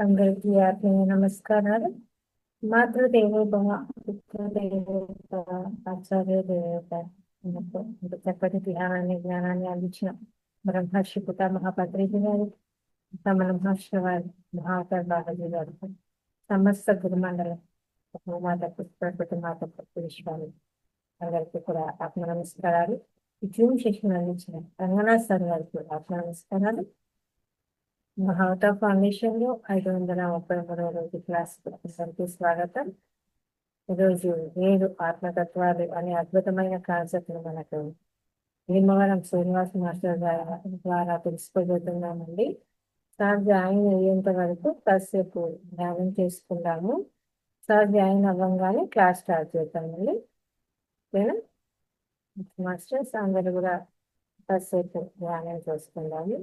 అందరికీ ఆత్మీయ నమస్కారాలు. మాతృదేవో భవ, పితృదేవో భవ, ఆచార్య దేవో భవ. మనకు ఇంత చక్కటి జ్ఞానాన్ని అందించిన బ్రహ్మర్షి పితామహ పత్రిజీ గారు, తమ మహర్షి వారి మహాకర్ బాబాజీ గారు, సమస్త గురుమండలం మాత పుష్పటి మాత విశ్వాలు అందరికీ కూడా ఆత్మ నమస్కారాలు. ఈ జూమ్ సెషన్ అందించిన రంగనాథ్ సార్ గారికి కూడా ఆత్మ నమస్కారాలు. మహావతా ఫౌండేషన్ లో 533వ రోజు క్లాస్ అందరికీ స్వాగతం. ఈరోజు 7 ఆత్మతత్వాలు అనే అద్భుతమైన కాన్సెప్ట్ ను మనకు భీమవరం శ్రీనివాస్ మాస్టర్ గారి ద్వారా తెలుసుకోబోతున్నామండి. సార్ జాయిన్ అయ్యేంత వరకు కాసేపు ధ్యానం చేసుకుందాము. సార్ జాయిన్ అవ్వగానే క్లాస్ స్టార్ట్ చేద్దామండి. ఓకేనా? మాస్టర్స్ అందరూ కూడా కాసేపు ధ్యానం చేసుకుందాము.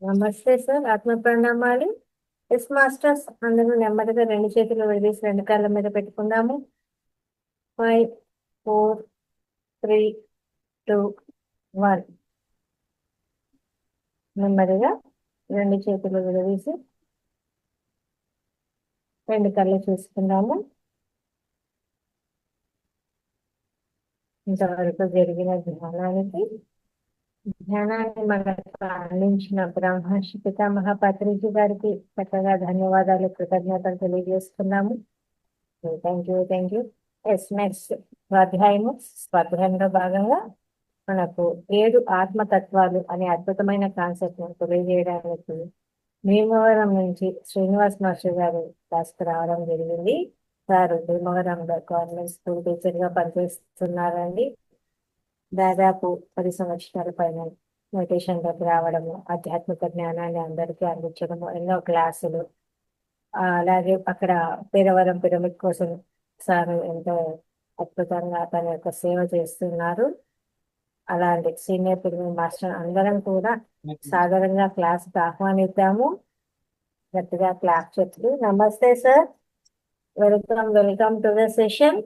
నమస్తే సార్, ఆత్మ ప్రణామాలు. ఎస్ మాస్టర్స్, అందరూ నెమ్మదిగా రెండు చేతులు విడదీసి రెండు కాళ్ళ మీద పెట్టుకుందాము. 5, 4, 3, 2, 1. నెమ్మదిగా రెండు చేతులు విడదీసి రెండు కళ్ళు చూసుకుందాము. ఇంతవరకు జరిగిన ధ్యానాన్ని మనకు అందించిన బ్రహ్మర్షి పితామహ పత్రిజీ గారికి చక్కగా ధన్యవాదాలు, కృతజ్ఞతలు తెలియజేస్తున్నాము. Thank you. ఎస్, నెక్స్ట్ స్వాధ్యాయంలో భాగంగా మనకు 7 ఆత్మతత్వాలు అనే అద్భుతమైన కాన్సెప్ట్ ను తెలియజేయడానికి భీమవరం నుంచి శ్రీనివాస్ మాస్టర్ గారు క్లాస్కి రావడం జరిగింది. సార్ భీమవరంలో గవర్నమెంట్ స్కూల్ టీచర్ గా పనిచేస్తున్నారండి. దాదాపు 10 సంవత్సరాల పైన మెడిటేషన్లోకి రావడము, ఆధ్యాత్మిక జ్ఞానాన్ని అందరికీ అందించడము, ఎన్నో క్లాసులు, అలాగే అక్కడ పేరవరం పిరమిడ్ కోసం సార్ ఎంతో అద్భుతంగా తన యొక్క సేవ చేస్తున్నారు. అలాంటి సీనియర్ పిరమిడ్ మాస్టర్ అందరం కూడా సాధారణంగా క్లాస్కి ఆహ్వానిద్దాము. గట్టిగా క్లాస్ చెప్తూ నమస్తే sir, welcome to the session.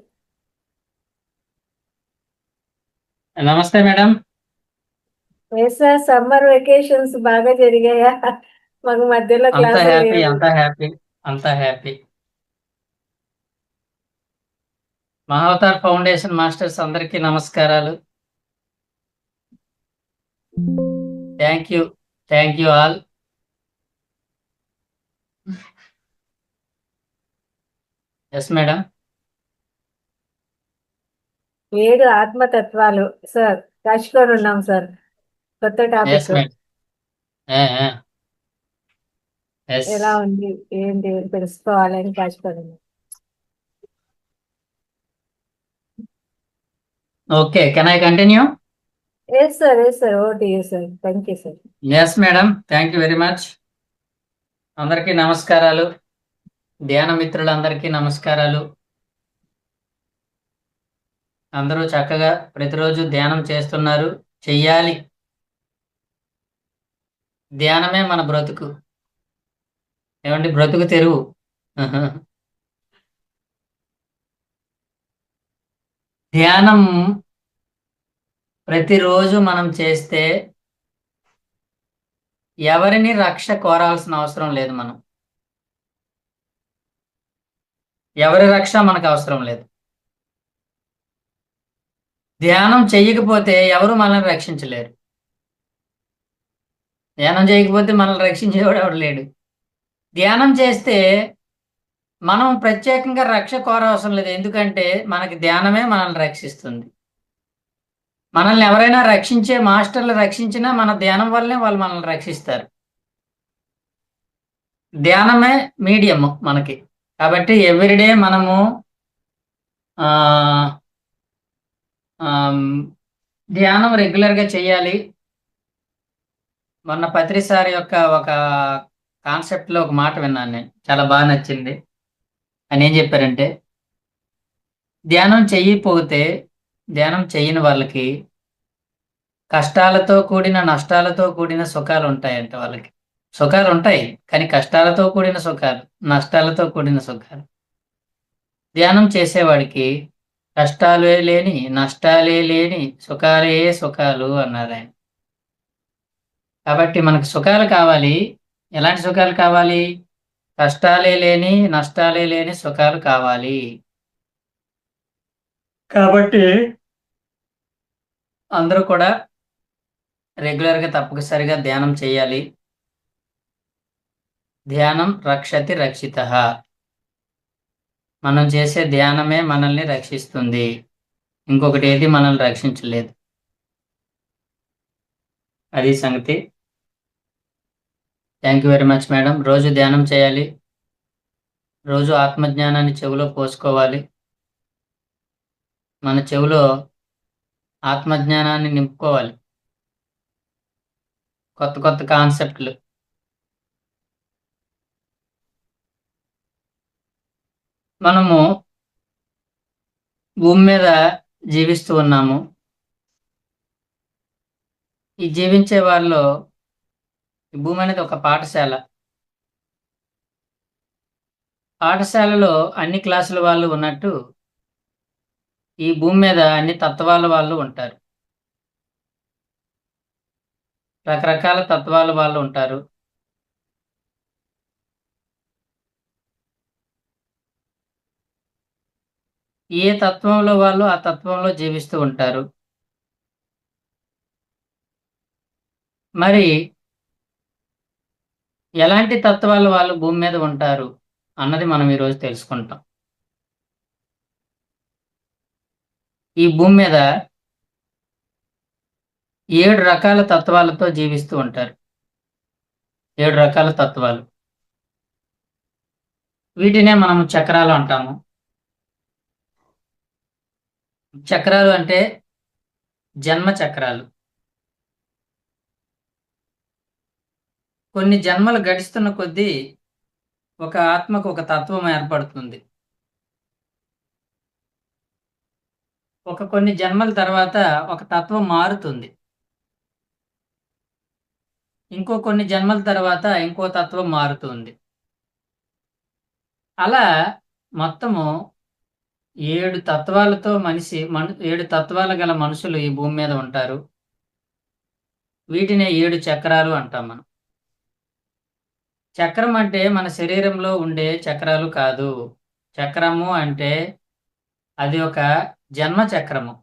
నమస్తే మేడం. సార్, సమ్మర్ వెకేషన్స్ బాగా జరిగాయా? మాకు మధ్యలో అంతా క్లాస్ హ్యాపీ, లేదు. అంతా హ్యాపీ, అంతా హ్యాపీ. మహావతార్ ఫౌండేషన్ మాస్టర్స్ అందరికీ నమస్కారాలు. Thank you all. Yes madam. 7 ఆత్మతత్వాలు సార్, రాసుకొని ఉన్నాం సార్. కొత్త ఎస్ టాపిక్ మేడం. ఎస్. ఎలా ఉంది ఏంటి తెలుసుకోవాలని రాసుకొని ఉన్నాం. Okay, can I continue? Yes sir, okay sir, thank you sir. Yes madam, thank you very much. అందరికీ నమస్కారాలు. ధ్యాన మిత్రులందరికీ నమస్కారాలు. అందరూ చక్కగా ప్రతిరోజు ధ్యానం చేస్తున్నారు, చెయ్యాలి. ధ్యానమే మన బ్రతుకు. ఏమండి, బ్రతుకు తెరువు. ధ్యానం ప్రతిరోజు మనం చేస్తే ఎవరిని రక్ష కోరాల్సిన అవసరం లేదు. మనం ఎవరి రక్ష మనకు అవసరం లేదు. ధ్యానం చెయ్యకపోతే ఎవరు మనల్ని రక్షించలేరు. ధ్యానం చేయకపోతే మనల్ని రక్షించేవాడు ఎవడు లేడు. ధ్యానం చేస్తే మనం ప్రత్యేకంగా రక్ష కోరవసరం లేదు. ఎందుకంటే మనకి ధ్యానమే మనల్ని రక్షిస్తుంది. మనల్ని ఎవరైనా రక్షించే మాస్టర్లు రక్షించినా మన ధ్యానం వల్లనే వాళ్ళు మనల్ని రక్షిస్తారు. ధ్యానమే మీడియం మనకి. కాబట్టి ఎవ్రీడే మనము ధ్యానం రెగ్యులర్గా చేయాలి. మొన్న పత్రిసారి యొక్క ఒక కాన్సెప్ట్లో ఒక మాట విన్నాను, నేను చాలా బాగా నచ్చింది. అని ఏం చెప్పారంటే, ధ్యానం చెయ్యని వాళ్ళకి కష్టాలతో కూడిన నష్టాలతో కూడిన సుఖాలు ఉంటాయంట. వాళ్ళకి సుఖాలు ఉంటాయి, కానీ కష్టాలతో కూడిన సుఖాలు, నష్టాలతో కూడిన సుఖాలు. ధ్యానం చేసేవాడికి కష్టాలే లేని, నష్టాలే లేని, సుఖాలే సుఖాలు అన్నారు ఆయన. కాబట్టి మనకు సుఖాలు కావాలి. ఎలాంటి సుఖాలు కావాలి? కష్టాలే లేని, నష్టాలే లేని సుఖాలు కావాలి. కాబట్టి అందరూ కూడా రెగ్యులర్గా తప్పనిసరిగా ధ్యానం చేయాలి. ధ్యానం రక్షతి రక్షితః. మనం చేసే ధ్యానమే మనల్ని రక్షిస్తుంది. ఇంకొకటి ఏది మనల్ని రక్షించలేదు. అది సంగతి. Thank you very much madam. రోజు ధ్యానం చేయాలి. రోజు ఆత్మజ్ఞానాన్ని చెవిలో పోసుకోవాలి. మన చెవిలో ఆత్మజ్ఞానాన్ని నింపుకోవాలి. కొత్త కొత్త కాన్సెప్ట్లు. మనము భూమి మీద జీవిస్తూ ఉన్నాము. ఈ జీవించే వాళ్ళలో ఈ భూమి అనేది ఒక పాఠశాల. పాఠశాలలో అన్ని క్లాసుల వాళ్ళు ఉన్నట్టు ఈ భూమి మీద అన్ని తత్వాల వాళ్ళు ఉంటారు. రకరకాల తత్వాల వాళ్ళు ఉంటారు. ఏ తత్వంలో వాళ్ళు ఆ తత్వంలో జీవిస్తూ ఉంటారు. మరి ఎలాంటి తత్వాలు వాళ్ళు భూమి మీద ఉంటారు అన్నది మనం ఈరోజు తెలుసుకుంటాం. ఈ భూమి మీద 7 రకాల తత్వాలతో జీవిస్తూ ఉంటారు. 7 రకాల తత్వాలు. వీటినే మనం చక్రాలు అంటాము. చక్రాలు అంటే జన్మ చక్రాలు. కొన్ని జన్మలు గడిస్తున్న కొద్దీ ఒక ఆత్మకు ఒక తత్వం ఏర్పడుతుంది. కొన్ని జన్మల తర్వాత ఒక తత్వం మారుతుంది. ఇంకో కొన్ని జన్మల తర్వాత ఇంకో తత్వం మారుతుంది. అలా మొత్తము 7 తత్వాలతో 7 తత్వాలు గల మనుషులు ఈ భూమి మీద ఉంటారు. వీటినే 7 చక్రాలు అంటాం మనం. చక్రం అంటే మన శరీరంలో ఉండే చక్రాలు కాదు. చక్రము అంటే అది ఒక జన్మ చక్రము.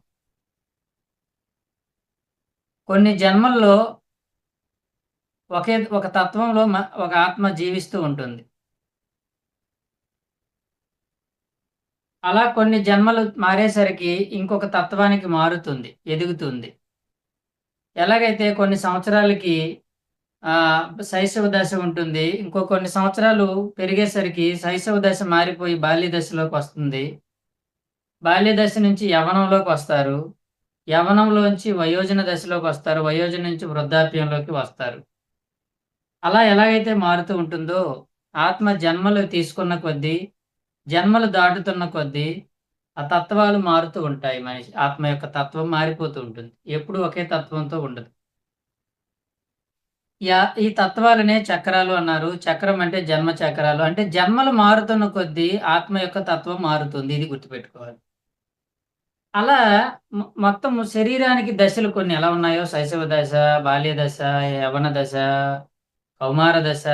కొన్ని జన్మల్లో ఒక తత్వంలో ఒక ఆత్మ జీవిస్తూ ఉంటుంది. అలా కొన్ని జన్మలు మారేసరికి ఇంకొక తత్వానికి మారుతుంది, ఎదుగుతుంది. ఎలాగైతే కొన్ని సంవత్సరాలకి శైశవ దశ ఉంటుంది. ఇంకో కొన్ని సంవత్సరాలు పెరిగేసరికి శైశవ దశ మారిపోయి బాల్య దశలోకి వస్తుంది. బాల్య దశ నుంచి యవ్వనంలోకి వస్తారు. యవ్వనంలోంచి వయోజన దశలోకి వస్తారు. వయోజన నుంచి వృద్ధాప్యంలోకి వస్తారు. అలా ఎలాగైతే మారుతూ ఉంటుందో ఆత్మ జన్మలు తీసుకున్న కొద్దీ, జన్మలు దాటుతున్న కొద్దీ ఆ తత్వాలు మారుతూ ఉంటాయి. మనిషి ఆత్మ యొక్క తత్వం మారిపోతూ ఉంటుంది. ఎప్పుడు ఒకే తత్వంతో ఉండదు. ఈ తత్వాలనే చక్రాలు అన్నారు. చక్రం అంటే జన్మ చక్రాలు. అంటే జన్మలు మారుతున్న కొద్దీ ఆత్మ యొక్క తత్వం మారుతుంది. ఇది గుర్తుపెట్టుకోవాలి. అలా మొత్తం శరీరానికి దశలు కొన్ని ఎలా ఉన్నాయో శైశవ దశ, బాల్య దశ, యవ్వన దశ, కౌమార దశ,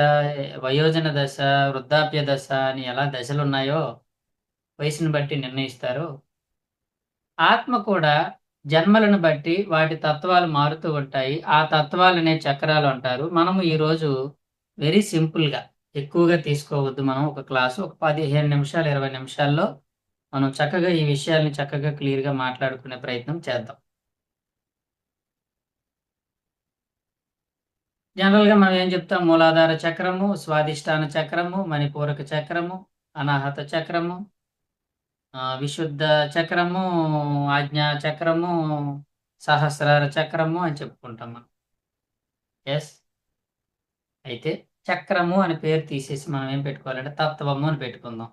వయోజన దశ, వృద్ధాప్య దశ అని ఎలా దశలు ఉన్నాయో వయసును బట్టి నిర్ణయిస్తారో ఆత్మ కూడా జన్మలను బట్టి వాటి తత్వాలు మారుతూ ఉంటాయి. ఆ తత్వాలనే చక్రాలు అంటారు. మనము ఈరోజు వెరీ సింపుల్గా ఎక్కువగా తీసుకోవద్దు. మనం ఒక క్లాసు ఒక 15 నిమిషాలు 20 నిమిషాల్లో మనం చక్కగా ఈ విషయాల్ని చక్కగా క్లియర్గా మాట్లాడుకునే ప్రయత్నం చేద్దాం. జనరల్గా మనం ఏం చెప్తాం? మూలాధార చక్రము, స్వాదిష్టాన చక్రము, మణిపూరక చక్రము, అనాహత చక్రము, విశుద్ధ చక్రము, ఆజ్ఞా చక్రము, సహస్రార చక్రము అని చెప్పుకుంటాం మనం. ఎస్. అయితే చక్రము అని పేరు తీసేసి మనం ఏం పెట్టుకోవాలంటే తత్వము అని పెట్టుకుందాం.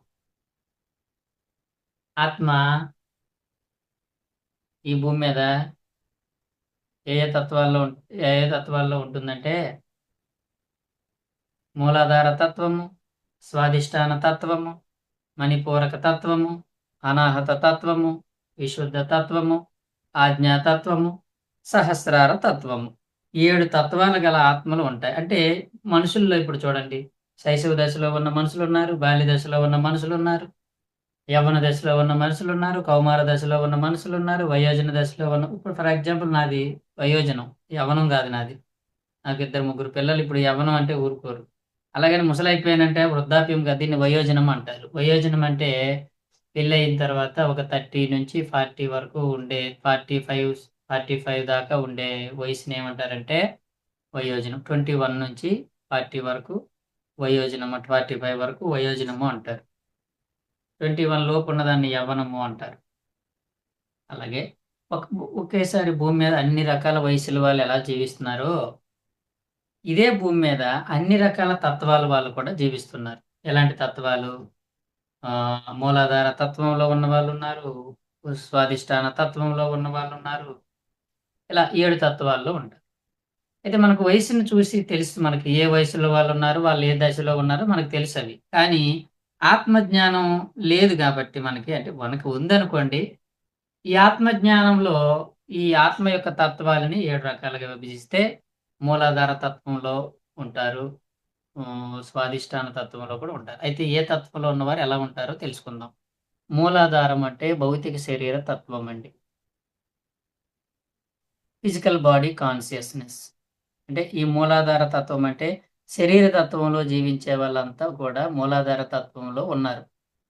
ఆత్మ ఈ భూమి మీద ఏ ఏ తత్వాల్లో ఉంటుందంటే మూలాధార తత్వము, స్వాదిష్టాన తత్వము, మణిపూరక తత్వము, అనాహత తత్వము, విశుద్ధ తత్వము, ఆజ్ఞా తత్వము, సహస్రార తత్వము. 7 తత్వాలు గల ఆత్మలు ఉంటాయి. అంటే మనుషుల్లో ఇప్పుడు చూడండి, శైశవ దశలో ఉన్న మనుషులు ఉన్నారు, బాల్య దశలో ఉన్న మనుషులు ఉన్నారు, యవ్వన దశలో ఉన్న మనుషులు ఉన్నారు, కౌమార దశలో ఉన్న మనుషులు ఉన్నారు, వయోజన దశలో ఉన్న ఇప్పుడు ఫర్ ఎగ్జాంపుల్ నాది వయోజనం, యవ్వనం కాదు నాది. నాకు 2-3 పిల్లలు. ఇప్పుడు యవ్వనం అంటే ఊరుకోరు. అలాగని ముసలైపోయానంటే వృద్ధాప్యం కాదు, దీన్ని వయోజనం అంటారు. వయోజనం అంటే పెళ్ళి అయిన తర్వాత ఒక 30 నుంచి 40 వరకు ఉండే 45 దాకా ఉండే వయసుని ఏమంటారంటే వయోజనం. 21 నుంచి 40 వరకు వయోజనం, 45 వరకు వయోజనము అంటారు. 21 లోపు ఉన్నదాన్ని యవ్వనము అంటారు. అలాగే ఒకేసారి భూమి మీద అన్ని రకాల వయసుల వాళ్ళు ఎలా జీవిస్తున్నారో ఇదే భూమి మీద అన్ని రకాల తత్వాల వాళ్ళు కూడా జీవిస్తున్నారు. ఎలాంటి తత్వాలు? మూలాధార తత్వంలో ఉన్న వాళ్ళు ఉన్నారు, స్వాదిష్టాన తత్వంలో ఉన్న వాళ్ళు ఉన్నారు. ఇలా 7 తత్వాల్లో ఉంటారు. అయితే మనకు వయసుని చూసి తెలుసు మనకి ఏ వయసులో వాళ్ళు ఉన్నారు, వాళ్ళు ఏ దశలో ఉన్నారో మనకు తెలుసు అవి. కానీ ఆత్మజ్ఞానం లేదు కాబట్టి మనకి, అంటే మనకి ఉందనుకోండి, ఈ ఆత్మజ్ఞానంలో ఈ ఆత్మ యొక్క తత్వాలని 7 రకాలుగా విభజిస్తే మూలాధార తత్వంలో ఉంటారు. స్వాదిష్టాన తత్వంలో కూడా ఉంటారు. అయితే ఏ తత్వంలో ఉన్నవారు ఎలా ఉంటారో తెలుసుకుందాం. మూలాధారం అంటే భౌతిక శరీర తత్వం అండి. Physical body consciousness. అంటే ఈ మూలాధార తత్వం అంటే శరీర తత్వంలో జీవించే వాళ్ళంతా కూడా మూలాధార తత్వంలో ఉన్నారు.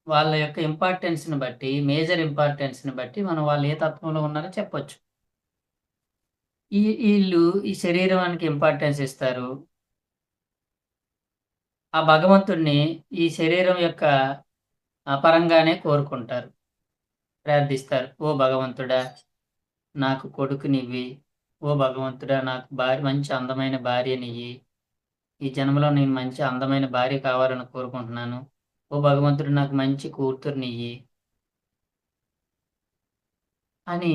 వాళ్ళ యొక్క ఇంపార్టెన్స్‌ని బట్టి, మేజర్ ఇంపార్టెన్స్‌ని బట్టి మనం వాళ్ళు ఏ తత్వంలో ఉన్నారో చెప్పొచ్చు. ఈళ్ళు ఈ శరీరానికి ఇంపార్టెన్స్ ఇస్తారు. ఆ భగవంతుడిని ఈ శరీరం యొక్క పరంగానే కోరుకుంటారు. ప్రార్థిస్తారు. ఓ భగవంతుడా! నాకు కొడుకునివ్వి. ఓ భగవంతుడా! నాకు మంచి అందమైన భార్యనియ్యి. ఈ జన్మలో నేను మంచి అందమైన భార్య కావాలని కోరుకుంటున్నాను. ఓ భగవంతుడు నాకు మంచి కూతుర్నియ్యి అని,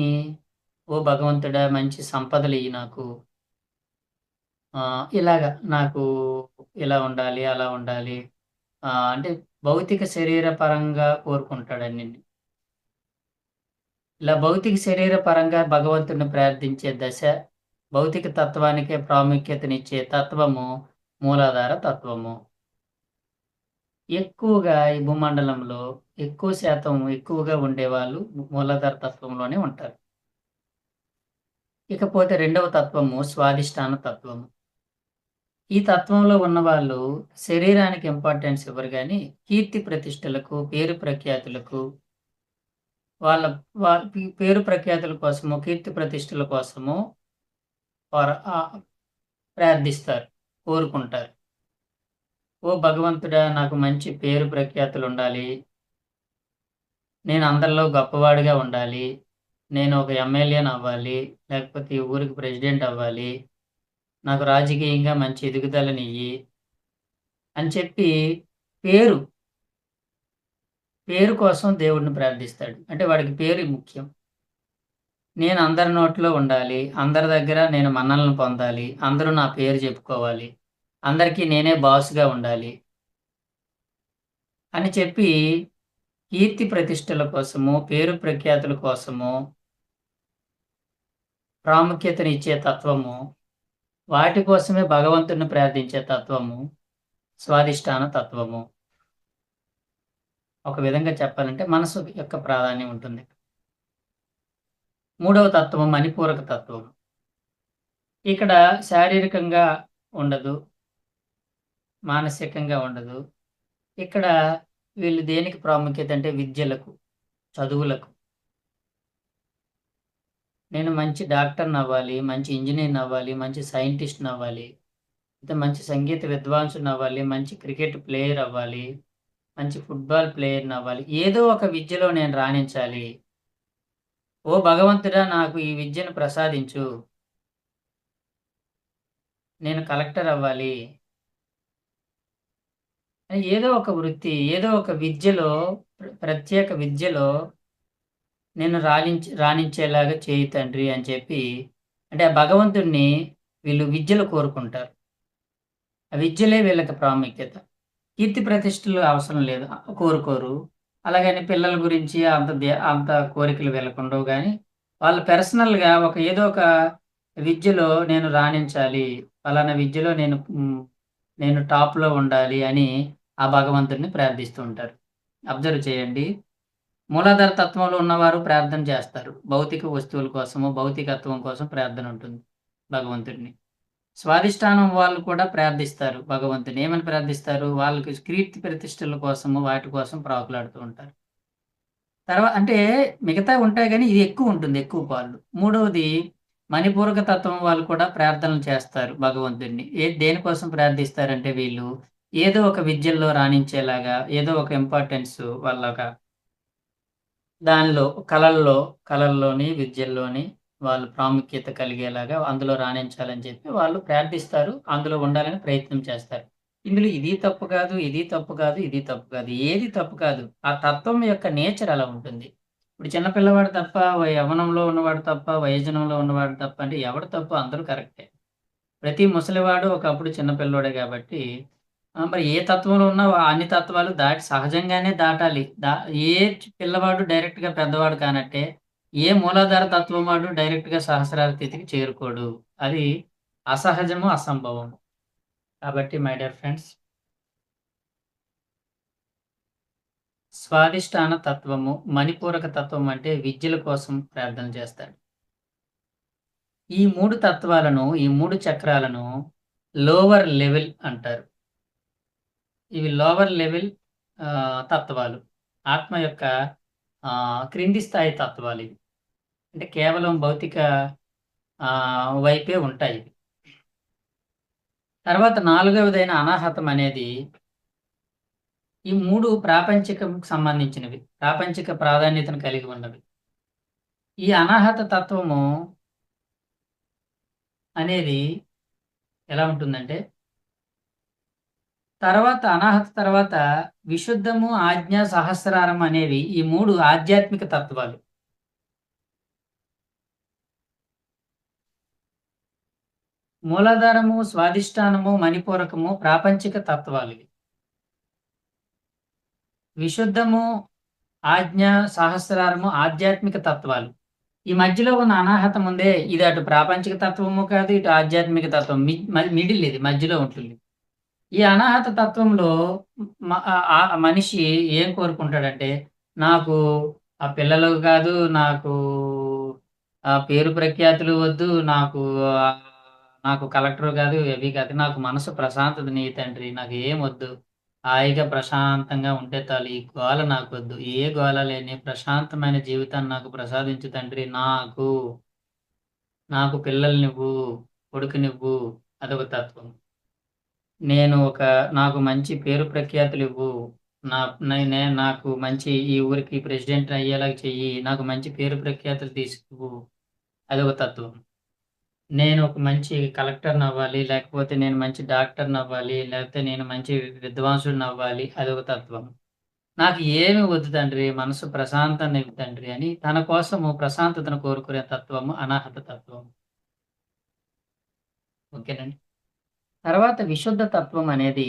ఓ భగవంతుడా మంచి సంపదలియ్యి నాకు. ఇలాగ నాకు ఇలా ఉండాలి, అలా ఉండాలి. అంటే భౌతిక శరీర పరంగా కోరుకుంటాడన్నింటిని. ఇలా భౌతిక శరీర పరంగా భగవంతుడిని ప్రార్థించే దశ, భౌతిక తత్వానికే ప్రాముఖ్యతనిచ్చే తత్వము మూలాధార తత్వము. ఎక్కువగా ఈ భూమండలంలో ఎక్కువ శాతం ఎక్కువగా ఉండేవాళ్ళు మూలాధార తత్వంలోనే ఉంటారు. ఇకపోతే రెండవ తత్వము స్వాదిష్టాన తత్వము. ఈ తత్వంలో ఉన్నవాళ్ళు శరీరానికి ఇంపార్టెన్స్ ఇవ్వరు గానీ, కీర్తి ప్రతిష్టలకు, పేరు ప్రఖ్యాతులకు, వాళ్ళ పేరు ప్రఖ్యాతుల కోసము, కీర్తి ప్రతిష్టల కోసము వారు ప్రార్థిస్తారు, కోరుకుంటారు. ఓ భగవంతుడా! నాకు మంచి పేరు ప్రఖ్యాతులుండాలి. నేను అందరిలో గొప్పవాడిగా ఉండాలి. నేను ఒక ఎమ్మెల్యేనవ్వాలి. లేకపోతే ఈ ఊరికి ప్రెసిడెంట్ అవ్వాలి. నాకు రాజకీయంగా మంచి ఎదుగుదలనియ్యి అని చెప్పి పేరు, పేరు కోసం దేవుడిని ప్రార్థిస్తాడు. అంటే వాడికి పేరు ముఖ్యం. నేను అందరి నోట్లో ఉండాలి. అందరి దగ్గర నేను మన్ననలు పొందాలి. అందరూ నా పేరు చెప్పుకోవాలి. అందరికీ నేనే బాస్‌గా ఉండాలి అని చెప్పి కీర్తి ప్రతిష్టల కోసము, పేరు ప్రఖ్యాతుల కోసము ప్రాముఖ్యతనిచ్చే తత్వము, వాటి కోసమే భగవంతుడిని ప్రార్థించే తత్వము స్వాదిష్టాన తత్వము. ఒక విధంగా చెప్పాలంటే మనసు యొక్క ప్రాధాన్యం ఉంటుంది. మూడవ తత్వం మణిపూరక తత్వం. ఇక్కడ శారీరకంగా ఉండదు, మానసికంగా ఉండదు. ఇక్కడ వీళ్ళు దేనికి ప్రాముఖ్యత అంటే విద్యలకు, చదువులకు. నేను మంచి డాక్టర్‌నవ్వాలి, మంచి ఇంజినీర్‌నవ్వాలి, మంచి సైంటిస్ట్‌నవ్వాలి, అయితే మంచి సంగీత విద్వాంసుడినవ్వాలి, మంచి క్రికెట్ ప్లేయర్ అవ్వాలి, మంచి ఫుట్‌బాల్ ప్లేయర్‌నవ్వాలి. ఏదో ఒక విద్యలో నేను రాణించాలి. ఓ భగవంతుడా! నాకు ఈ విద్యను ప్రసాదించు. నేను కలెక్టర్ అవ్వాలి. అని ఏదో ఒక వృత్తి, ఏదో ఒక విద్యలో, ప్రత్యేక విద్యలో నేను రాణించేలాగా చేయి తండ్రి అని చెప్పి, అంటే ఆ భగవంతుడిని వీళ్ళు విద్యలో కోరుకుంటారు. ఆ విద్యలే వీళ్ళకి ప్రాముఖ్యత. కీర్తి ప్రతిష్టలు అవసరం లేదు. కోరుకోరు. అలాగని పిల్లల గురించి అంత కోరికలు వీళ్ళకుండవు గానీ, వాళ్ళు పర్సనల్‌గా ఏదో ఒక విద్యలో నేను రాణించాలి. పలానా విద్యలో నేను టాప్‌లో ఉండాలి అని ఆ భగవంతుడిని ప్రార్థిస్తూ ఉంటారు. అబ్జర్వ్ చేయండి. మూలాధార తత్వంలో ఉన్నవారు ప్రార్థన చేస్తారు. భౌతిక వస్తువుల కోసము, భౌతికత్వం కోసం ప్రార్థన ఉంటుంది భగవంతుడిని. స్వాధిష్టానం వాళ్ళు కూడా ప్రార్థిస్తారు భగవంతుని. ఏమని ప్రార్థిస్తారు? వాళ్ళకి కీర్తి ప్రతిష్టల కోసము, వాటి కోసం ప్రాకులాడుతూ ఉంటారు. అంటే మిగతావి ఉంటాయి గానీ, ఇది ఎక్కువుంటుంది. ఎక్కువ పాళ్ళు. మూడవది మణిపూరక తత్వం వాళ్ళు కూడా ప్రార్థనలు చేస్తారు భగవంతుడిని. దేనికోసం ప్రార్థిస్తారంటే వీళ్ళు ఏదో ఒక విద్యల్లో రాణించేలాగా, ఏదో ఒక ఇంపార్టెన్స్ వాళ్ళొక దానిలో కళల్లోని, విద్యల్లోని వాళ్ళు ప్రాముఖ్యత కలిగేలాగా అందులో రాణించాలని చెప్పి వాళ్ళు ప్రార్థిస్తారు. అందులో ఉండాలని ప్రయత్నం చేస్తారు. ఇందులో ఇది తప్పు కాదు, ఇది తప్పు కాదు, ఇది తప్పు కాదు. ఏది తప్పు కాదు. ఆ తత్వం యొక్క నేచర్ అలా ఉంటుంది. ఇప్పుడు చిన్న పిల్లవాడు తప్ప, యవ్వనంలో ఉన్నవాడు తప్ప, వయోజనంలో ఉన్నవాడు తప్ప అంటే ఎవడు తప్పు? అందరూ కరెక్టే. ప్రతి ముసలివాడు ఒకప్పుడు చిన్నపిల్లోడే కాబట్టి మరి ఏ తత్వంలో ఉన్నా అన్ని తత్వాలు దాటి సహజంగానే దాటాలి. ఏ పిల్లవాడు డైరెక్ట్‌గా పెద్దవాడు కానట్టే, ఏ మూలాధార తత్వం వాడు డైరెక్ట్‌గా సహస్రార స్థితికి చేరుకోడు. అది అసహజము, అసంభవం. కాబట్టి మై డియర్ ఫ్రెండ్స్, స్వాదిష్టాన తత్వము, మణిపూరక తత్వం అంటే విద్యల కోసం ప్రార్థన చేస్తాడు. ఈ 3 తత్వాలను, ఈ 3 చక్రాలను లోవర్ లెవెల్ అంటారు. ఇవి లోవర్ లెవెల్ తత్వాలు. ఆత్మ యొక్క క్రింది స్థాయి తత్వాలివి. అంటే కేవలం భౌతిక వైపే ఉంటాయి. తర్వాత 4వదైన అనాహతం అనేది ఈ 3 ప్రాపంచికంకి సంబంధించినవి. ప్రాపంచిక ప్రాధాన్యతను కలిగి ఉన్నవి. ఈ అనాహత తత్వము అనేది ఎలా ఉంటుందంటే, అనాహత తర్వాత విశుద్ధము, ఆజ్ఞ, సహస్రారం అనేవి ఈ 3 ఆధ్యాత్మిక తత్వాలు. మూలాధారము, స్వాదిష్టానము, మణిపూరకము ప్రాపంచిక తత్వాలు. విశుద్ధము, ఆజ్ఞ, సహస్రారము ఆధ్యాత్మిక తత్వాలు. ఈ మధ్యలో ఉన్న అనాహతం ఉందే, ఇది అటు ప్రాపంచిక తత్వము కాదు, ఇటు ఆధ్యాత్మిక తత్వం. మిడిల్ ఇది మధ్యలో ఉంటుంది. ఈ అనాహత తత్వంలో మనిషి ఏం కోరుకుంటాడంటే, నాకు ఆ పిల్లలు కాదు, నాకు ఆ పేరు ప్రఖ్యాతులు వద్దు, నాకు కలెక్టర్ కాదు, ఏవి కాదు, నాకు మనసు ప్రశాంతత నీ తండ్రి, నాకు ఏం వద్దు, హాయిగా ప్రశాంతంగా ఉంటే చాలు, ఈ గోల నాకు వద్దు, ఏ గోల లేని ప్రశాంతమైన జీవితాన్ని నాకు ప్రసాదించు తండ్రి, నాకు పిల్లల్నివ్వు, కొడుకునివ్వు. అదొక తత్వం. నాకు మంచి పేరు ప్రఖ్యాతులు ఇవ్వు, నాకు మంచి ఈ ఊరికి ప్రెసిడెంట్ అయ్యేలాగా చెయ్యి, నాకు మంచి పేరు ప్రఖ్యాతులు తీసుకువు. అదొక తత్వం. నేను ఒక మంచి కలెక్టర్ని అవ్వాలి, లేకపోతే నేను మంచి డాక్టర్ని అవ్వాలి, లేకపోతే నేను మంచి విద్వాంసుడిని అవ్వాలి. అదొక తత్వం. నాకు ఏమి వద్దు తండ్రి, మనసు ప్రశాంతాన్ని ఇవ్వు తండ్రి అని తన కోసము ప్రశాంతతను కోరుకునే తత్వము అనాహత తత్వం. ఓకేనండి. తర్వాత విశుద్ధ తత్వం అనేది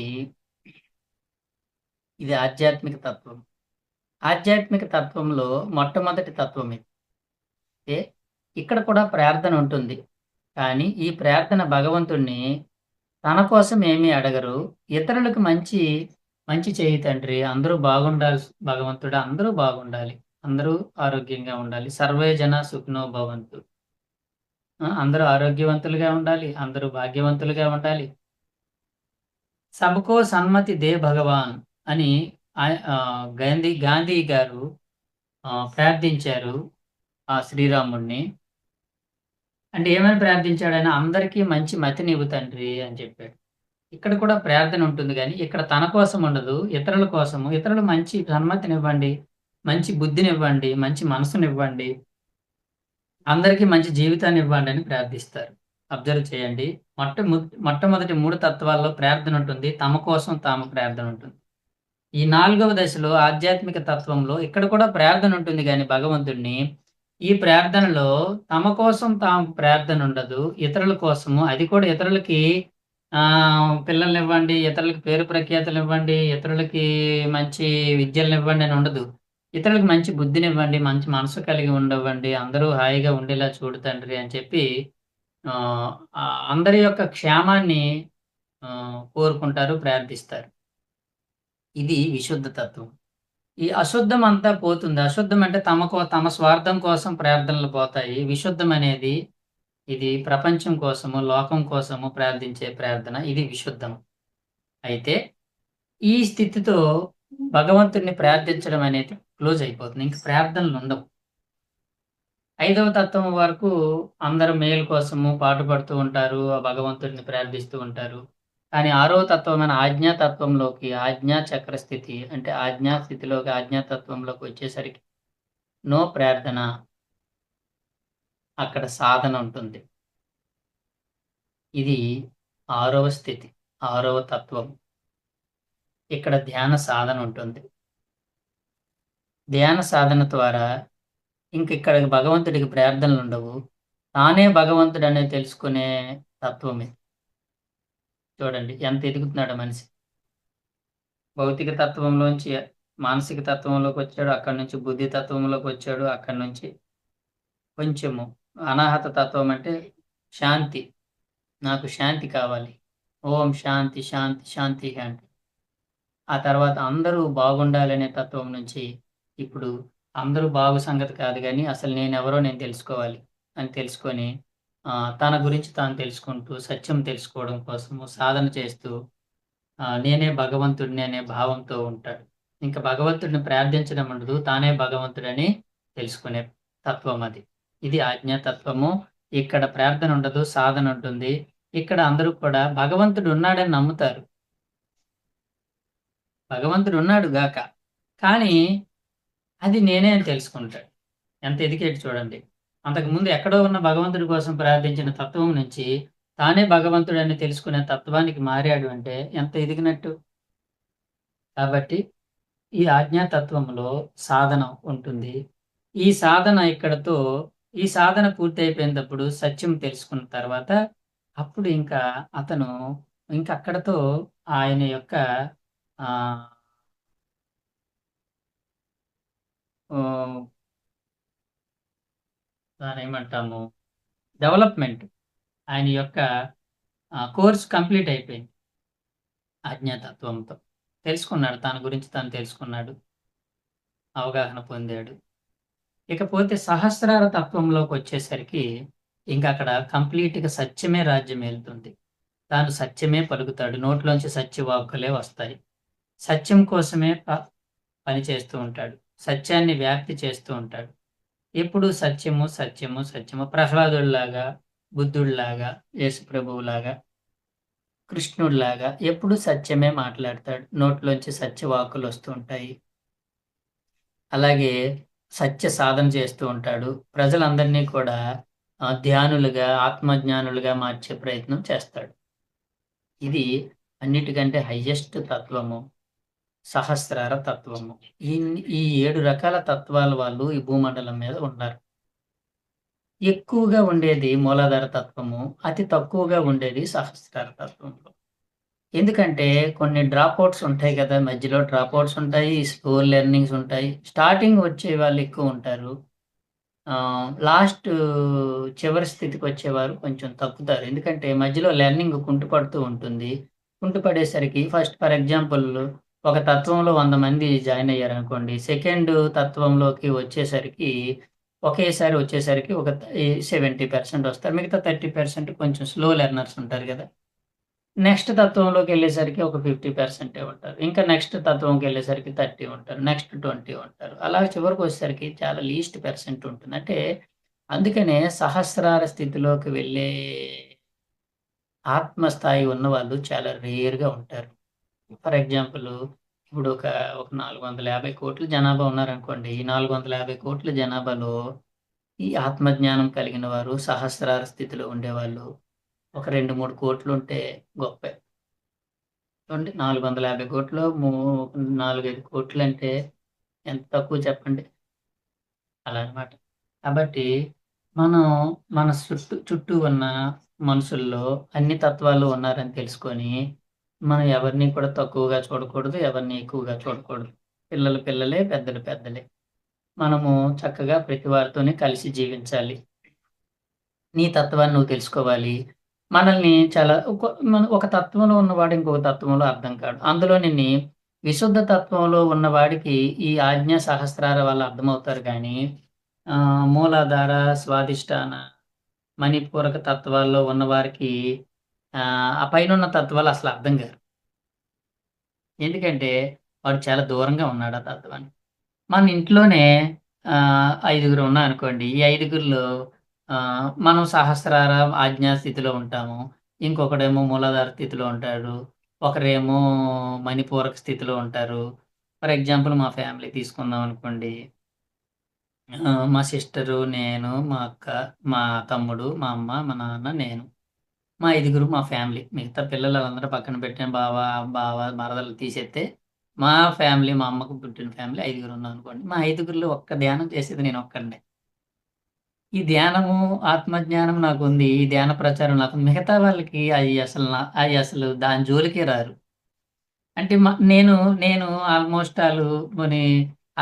ఇది ఆధ్యాత్మిక తత్వం. ఆధ్యాత్మిక తత్వంలో మొట్టమొదటి తత్వం ఇది. ఇక్కడ కూడా ప్రార్థన ఉంటుంది. కానీ ఈ ప్రార్థన భగవంతుణ్ణి తన కోసం ఏమీ అడగరు. ఇతరులకు మంచి మంచి చేయి తండ్రి, అందరూ బాగుండాలి భగవంతుడా, అందరూ బాగుండాలి, అందరూ ఆరోగ్యంగా ఉండాలి, సర్వే జన సుఖినో భవంతు. అందరూ ఆరోగ్యవంతులుగా ఉండాలి, అందరూ భాగ్యవంతులుగా ఉండాలి. సబ్కో సన్మతి దే భగవాన్ అని గాంధీ గారు ప్రార్థించారు ఆ శ్రీరాముడిని. అంటే ఏమని ప్రార్థించాడు ఆయన? అందరికీ మంచి మతినివ్వు తండ్రి అని చెప్పాడు. ఇక్కడ కూడా ప్రార్థన ఉంటుంది, కానీ ఇక్కడ తన కోసం ఉండదు, ఇతరుల కోసము. ఇతరులు మంచి సన్మతినివ్వండి, మంచి బుద్ధినివ్వండి, మంచి మనసునివ్వండి, అందరికీ మంచి జీవితాన్ని ఇవ్వండి అని ప్రార్థిస్తారు. అబ్జర్వ్ చేయండి. మొట్టమొదటి 3 తత్వాల్లో ప్రార్థన ఉంటుంది, తమ కోసం తాము ప్రార్థన ఉంటుంది. ఈ 4వ దశలో ఆధ్యాత్మిక తత్వంలో ఇక్కడ కూడా ప్రార్థన ఉంటుంది, కానీ భగవంతుడిని ఈ ప్రార్థనలో తమ కోసం తాము ప్రార్థన ఉండదు, ఇతరుల కోసము. అది కూడా ఇతరులకి పిల్లల్ని ఇవ్వండి, ఇతరులకి పేరు ప్రఖ్యాతులు ఇవ్వండి, ఇతరులకి మంచి విద్యలను ఇవ్వండి అని ఉండదు. ఇతరులకు మంచి బుద్ధినివ్వండి, మంచి మనసు కలిగి ఉండవండి, అందరూ హాయిగా ఉండేలా చూడు తండ్రి అని చెప్పి అందరి యొక్క క్షేమాన్ని కోరుకుంటారు, ప్రార్థిస్తారు. ఇది విశుద్ధ తత్వం. ఈ అశుద్ధం అంతా పోతుంది. అశుద్ధం అంటే తమ స్వార్థం కోసం ప్రార్థనలు పోతాయి. విశుద్ధం అనేది ఇది ప్రపంచం కోసము, లోకం కోసము ప్రార్థించే ప్రార్థన. ఇది విశుద్ధం. అయితే ఈ స్థితితో భగవంతుడిని ప్రార్థించడం అనేది క్లోజ్ అయిపోతుంది. ఇంక ప్రార్థనలు ఉండవు. 5వ తత్వం వరకు అందరూ మేలు కోసము పాటుపడుతూ ఉంటారు, ఆ భగవంతుడిని ప్రార్థిస్తూ ఉంటారు. కానీ 6వ తత్వమైన ఆజ్ఞాతత్వంలోకి, ఆజ్ఞా చక్ర స్థితి అంటే ఆజ్ఞా స్థితిలోకి, ఆజ్ఞాతత్వంలోకి వచ్చేసరికి నో ప్రార్థన, అక్కడ సాధన ఉంటుంది. ఇది 6వ స్థితి, 6వ తత్వం. ఇక్కడ ధ్యాన సాధన ఉంటుంది. ధ్యాన సాధన ద్వారా ఇక్కడ భగవంతుడికి ప్రార్థనలు ఉండవు. తానే భగవంతుడు అనేది తెలుసుకునే తత్వం ఇది. చూడండి ఎంత ఎదుగుతున్నాడో మనిషి. భౌతిక తత్వంలోంచి మానసిక తత్వంలోకి వచ్చాడు, అక్కడి నుంచి బుద్ధి తత్వంలోకి వచ్చాడు, అక్కడి నుంచి కొంచెము అనాహత తత్వం అంటే శాంతి. నాకు శాంతి కావాలి. ఓం శాంతి శాంతి శాంతి అంటే ఆ తర్వాత అందరూ బాగుండాలనే తత్వం నుంచి ఇప్పుడు అందరూ బాగు సంగతి కాదు కానీ అసలు నేనెవరో నేను తెలుసుకోవాలి అని తెలుసుకొని తన గురించి తాను తెలుసుకుంటూ సత్యం తెలుసుకోవడం కోసము సాధన చేస్తూ నేనే భగవంతుడిని అనే భావంతో ఉంటాడు. ఇంకా భగవంతుడిని ప్రార్థించడం ఉండదు, తానే భగవంతుడని తెలుసుకునే తత్వం అది. ఇది ఆజ్ఞాతత్వము. ఇక్కడ ప్రార్థన ఉండదు, సాధన ఉంటుంది. ఇక్కడ అందరూ కూడా భగవంతుడు ఉన్నాడని నమ్ముతారు, భగవంతుడు ఉన్నాడు గాక, కానీ అది నేనే అని తెలుసుకుంటాడు. ఎంత ఎదికేటి చూడండి. అంతకుముందు ఎక్కడో ఉన్న భగవంతుడి కోసం ప్రార్థించిన తత్వం నుంచి తానే భగవంతుడు అని తెలుసుకునే తత్వానికి మారాడు అంటే ఎంత ఎదిగినట్టు. కాబట్టి ఈ ఆజ్ఞాతత్వంలో సాధన ఉంటుంది. ఈ సాధన ఇక్కడతో ఈ సాధన పూర్తి అయిపోయినప్పుడు సత్యం తెలుసుకున్న తర్వాత అప్పుడు ఇంకా అతను ఇంకా అక్కడతో ఆయన యొక్క ఆ ఆ, దాని ఏమంటాము డెవలప్మెంట్, ఆయన యొక్క కోర్స్ కంప్లీట్ అయిపోయింది. ఆజ్ఞాతత్వంతో తెలుసుకున్నాడు, తన గురించి తాను తెలుసుకున్నాడు, అవగాహన పొందాడు. ఇకపోతే సహస్రార తత్వంలోకి వచ్చేసరికి ఇంకా అక్కడ కంప్లీట్గా సత్యమే రాజ్యం వెళ్తుంది. తాను సత్యమే పలుకుతాడు, నోట్లోంచి సత్యవాక్కులే వస్తాయి. సత్యం కోసమే పని చేస్తూ ఉంటాడు, సత్యాన్ని వ్యాప్తి చేస్తూ ఉంటాడు. ఎప్పుడు సత్యము సత్యము సత్యము. ప్రహ్లాదుడిలాగా, బుద్ధుడిలాగా, యేసు ప్రభువులాగా, కృష్ణుడిలాగా ఎప్పుడు సత్యమే మాట్లాడతాడు, నోట్లోంచి సత్యవాక్కులు వస్తూ ఉంటాయి. అలాగే సత్య సాధన చేస్తూ ఉంటాడు. ప్రజలందరినీ కూడా ధ్యానులుగా, ఆత్మజ్ఞానులుగా మార్చే ప్రయత్నం చేస్తాడు. ఇది అన్నిటికంటే హయ్యెస్ట్ తత్వము సహస్రార తత్వము. ఈ ఈ 7 రకాల తత్వాల వాళ్ళు ఈ భూమండలం మీద ఉన్నారు. ఎక్కువగా ఉండేది మూలాధార తత్వము, అతి తక్కువగా ఉండేది సహస్రార తత్వంలో. ఎందుకంటే కొన్ని డ్రాప్అవుట్స్ ఉంటాయి కదా, మధ్యలో డ్రాప్అవుట్స్ ఉంటాయి, స్లో లెర్నింగ్స్ ఉంటాయి. స్టార్టింగ్ వచ్చే వాళ్ళు ఎక్కువ ఉంటారు, లాస్ట్ చివరి స్థితికి వచ్చేవారు కొంచెం తగ్గుతారు. ఎందుకంటే మధ్యలో లెర్నింగ్ కుంటుపడుతూ ఉంటుంది. కుంటుపడేసరికి ఫస్ట్ ఫర్ ఎగ్జాంపుల్ ఒక తత్వంలో 100 మంది జాయిన్ అయ్యారనుకోండి, సెకండ్ తత్వంలోకి వచ్చేసరికి ఒకేసారి వచ్చేసరికి ఒక 70% వస్తారు, మిగతా 30% కొంచెం స్లో లెర్నర్స్ ఉంటారు కదా. నెక్స్ట్ తత్వంలోకి వెళ్ళేసరికి ఒక 50% ఉంటారు, ఇంకా నెక్స్ట్ తత్వంకి వెళ్ళేసరికి 30 ఉంటారు, నెక్స్ట్ 20 ఉంటారు. అలా చివరికి వచ్చేసరికి చాలా లీస్ట్ పర్సెంట్ ఉంటుంది. అంటే అందుకనే సహస్రార స్థితిలోకి వెళ్ళే ఆత్మస్థాయి ఉన్న వాళ్ళు చాలా రేర్గా ఉంటారు. ఫర్ ఎగ్జాంపుల్ ఇప్పుడు ఒక 450 కోట్ల జనాభా ఉన్నారనుకోండి. ఈ 450 కోట్ల జనాభాలో ఈ ఆత్మజ్ఞానం కలిగిన వారు సహస్రార స్థితిలో ఉండేవాళ్ళు ఒక 2-3 కోట్లు ఉంటే గొప్పే. చూడండి, 450 కోట్లు 4-5 కోట్లు అంటే ఎంత తక్కువ చెప్పండి. అలా అనమాట. కాబట్టి మనం మన చుట్టూ ఉన్న మనుషుల్లో అన్ని తత్వాలు ఉన్నారని తెలుసుకొని మనం ఎవరిని కూడా తక్కువగా చూడకూడదు, ఎవరిని ఎక్కువగా చూడకూడదు. పిల్లలు పిల్లలే, పెద్దలు పెద్దలే. మనము చక్కగా ప్రతి వారితోని కలిసి జీవించాలి. నీ తత్వాన్ని నువ్వు తెలుసుకోవాలి. మనల్ని చాలా ఒక తత్వంలో ఉన్నవాడు ఇంకొక తత్వంలో అర్థం కాడు. అందులోని విశుద్ధ తత్వంలో ఉన్నవాడికి ఈ ఆజ్ఞా సహస్రార వాళ్ళు అర్థమవుతారు కానీ మూలాధార, స్వాధిష్టాన, మణిపూరక తత్వాల్లో ఉన్నవారికి ఆ పైనున్న తత్వాలు అసలు అర్థం కాదు. ఎందుకంటే వాడు చాలా దూరంగా ఉన్నాడు ఆ తత్వాన్ని. మన ఇంట్లోనే 5గురు ఉన్నారనుకోండి. ఈ 5గురిలో మనం సహస్రార ఆజ్ఞా స్థితిలో ఉంటాము. ఇంకొకడేమో మూలాధార స్థితిలో ఉంటాడు. ఒకరేమో మణిపూరక స్థితిలో ఉంటారు. ఫర్ ఎగ్జాంపుల్ మా ఫ్యామిలీ తీసుకుందాం అనుకోండి. మా సిస్టరు, నేను, మా అక్క, మా తమ్ముడు, మా అమ్మ, మా నాన్న, నేను. మా 5గురు మా ఫ్యామిలీ. మిగతా పిల్లలందరూ పక్కన పెట్టిన బావ, మరదలు తీసేస్తే మా ఫ్యామిలీ, మా అమ్మకు పుట్టిన ఫ్యామిలీ 5గురు ఉన్నాం అనుకోండి. మా 5గురిలో ఒక్క ధ్యానం చేసేది నేను ఒక్కడినే. ఈ ధ్యానము, ఆత్మజ్ఞానం నాకుంది. ఈ ధ్యాన ప్రచారం నాకు మిగతా వాళ్ళకి అయి అసలు దాని జోలికే రారు. అంటే నేను నేను ఆల్మోస్ట్ పోనీ